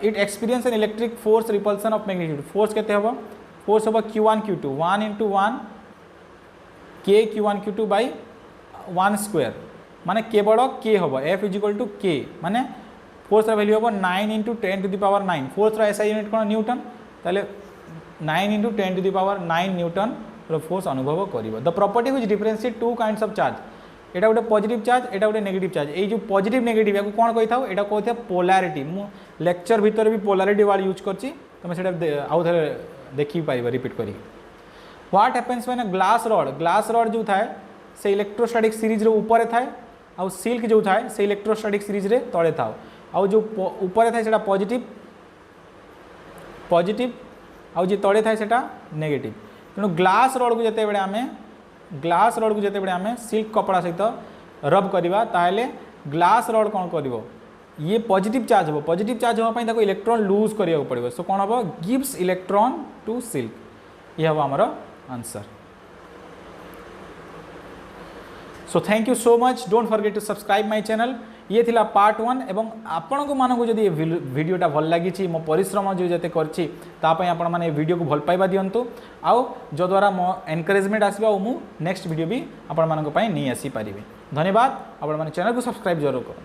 [SPEAKER 2] it experience an electric force repulsion of magnitude. Force केते होबो फोर्स होबो q1 q2 1 into 1 k q1 q2 by 1 square माने k बड़ k होबो F is equal to k माने फोर्स रा वैल्यू होबो 9 into 10 to the power 9. Force रा SI यूनिट कोन न्यूटन ताले 9 into 10 to the power 9 newton रो फोर्स अनुभव करिवो. The property which differentiate two kinds of charge एटा गोटे पॉजिटिव चार्ज एटा गोटे नेगेटिव चार्ज. ए जो पॉजिटिव नेगेटिव याको कोन कहि थाउ एटा कहथे पोलैरिटी. मु लेक्चर भीतर भी पोलैरिटी वर्ड यूज करछि तमे सेटा आउ थरे देखि पाइबो रिपीट करी. What happens when a glass rod जो थाए से इलेक्ट्रोस्टैटिक सीरीज रे ऊपर थाए आ सिल्क जो थाए से इलेक्ट्रोस्टैटिक सीरीज रे तळे थाओ आ जो ऊपर थाए सेटा पॉजिटिव आ जे तळे थाए सेटा नेगेटिव. तेणु ग्लास रॉड को जते बेले आमे सिल्क कपड़ा सहित रब करवा ताहले ग्लास रॉड कौन करिवो ये पॉजिटिव चार्ज हो. पॉजिटिव चार्ज होगा ताको इलेक्ट्रॉन लूज करिया पड़िबो. सो कौन हम गिव्स इलेक्ट्रॉन टू सिल्क. ये हम आमर answer. So thank you so much. Don't forget to subscribe my channel. ये थिला पार्ट 1 एवं आपण को मानको जदी वीडियोटा भल लागी मो परिश्रम जो जते करछि तापय आपण माने वीडियो को भल पाइबा दियंतु आउ जो द्वारा मो एनकरेजमेंट आसीबा ओ मु नेक्स्ट वीडियो भी आपण मानको पय नै आसी परिबे. धन्यवाद. आपण माने चैनल को सब्सक्राइब जरूर करो.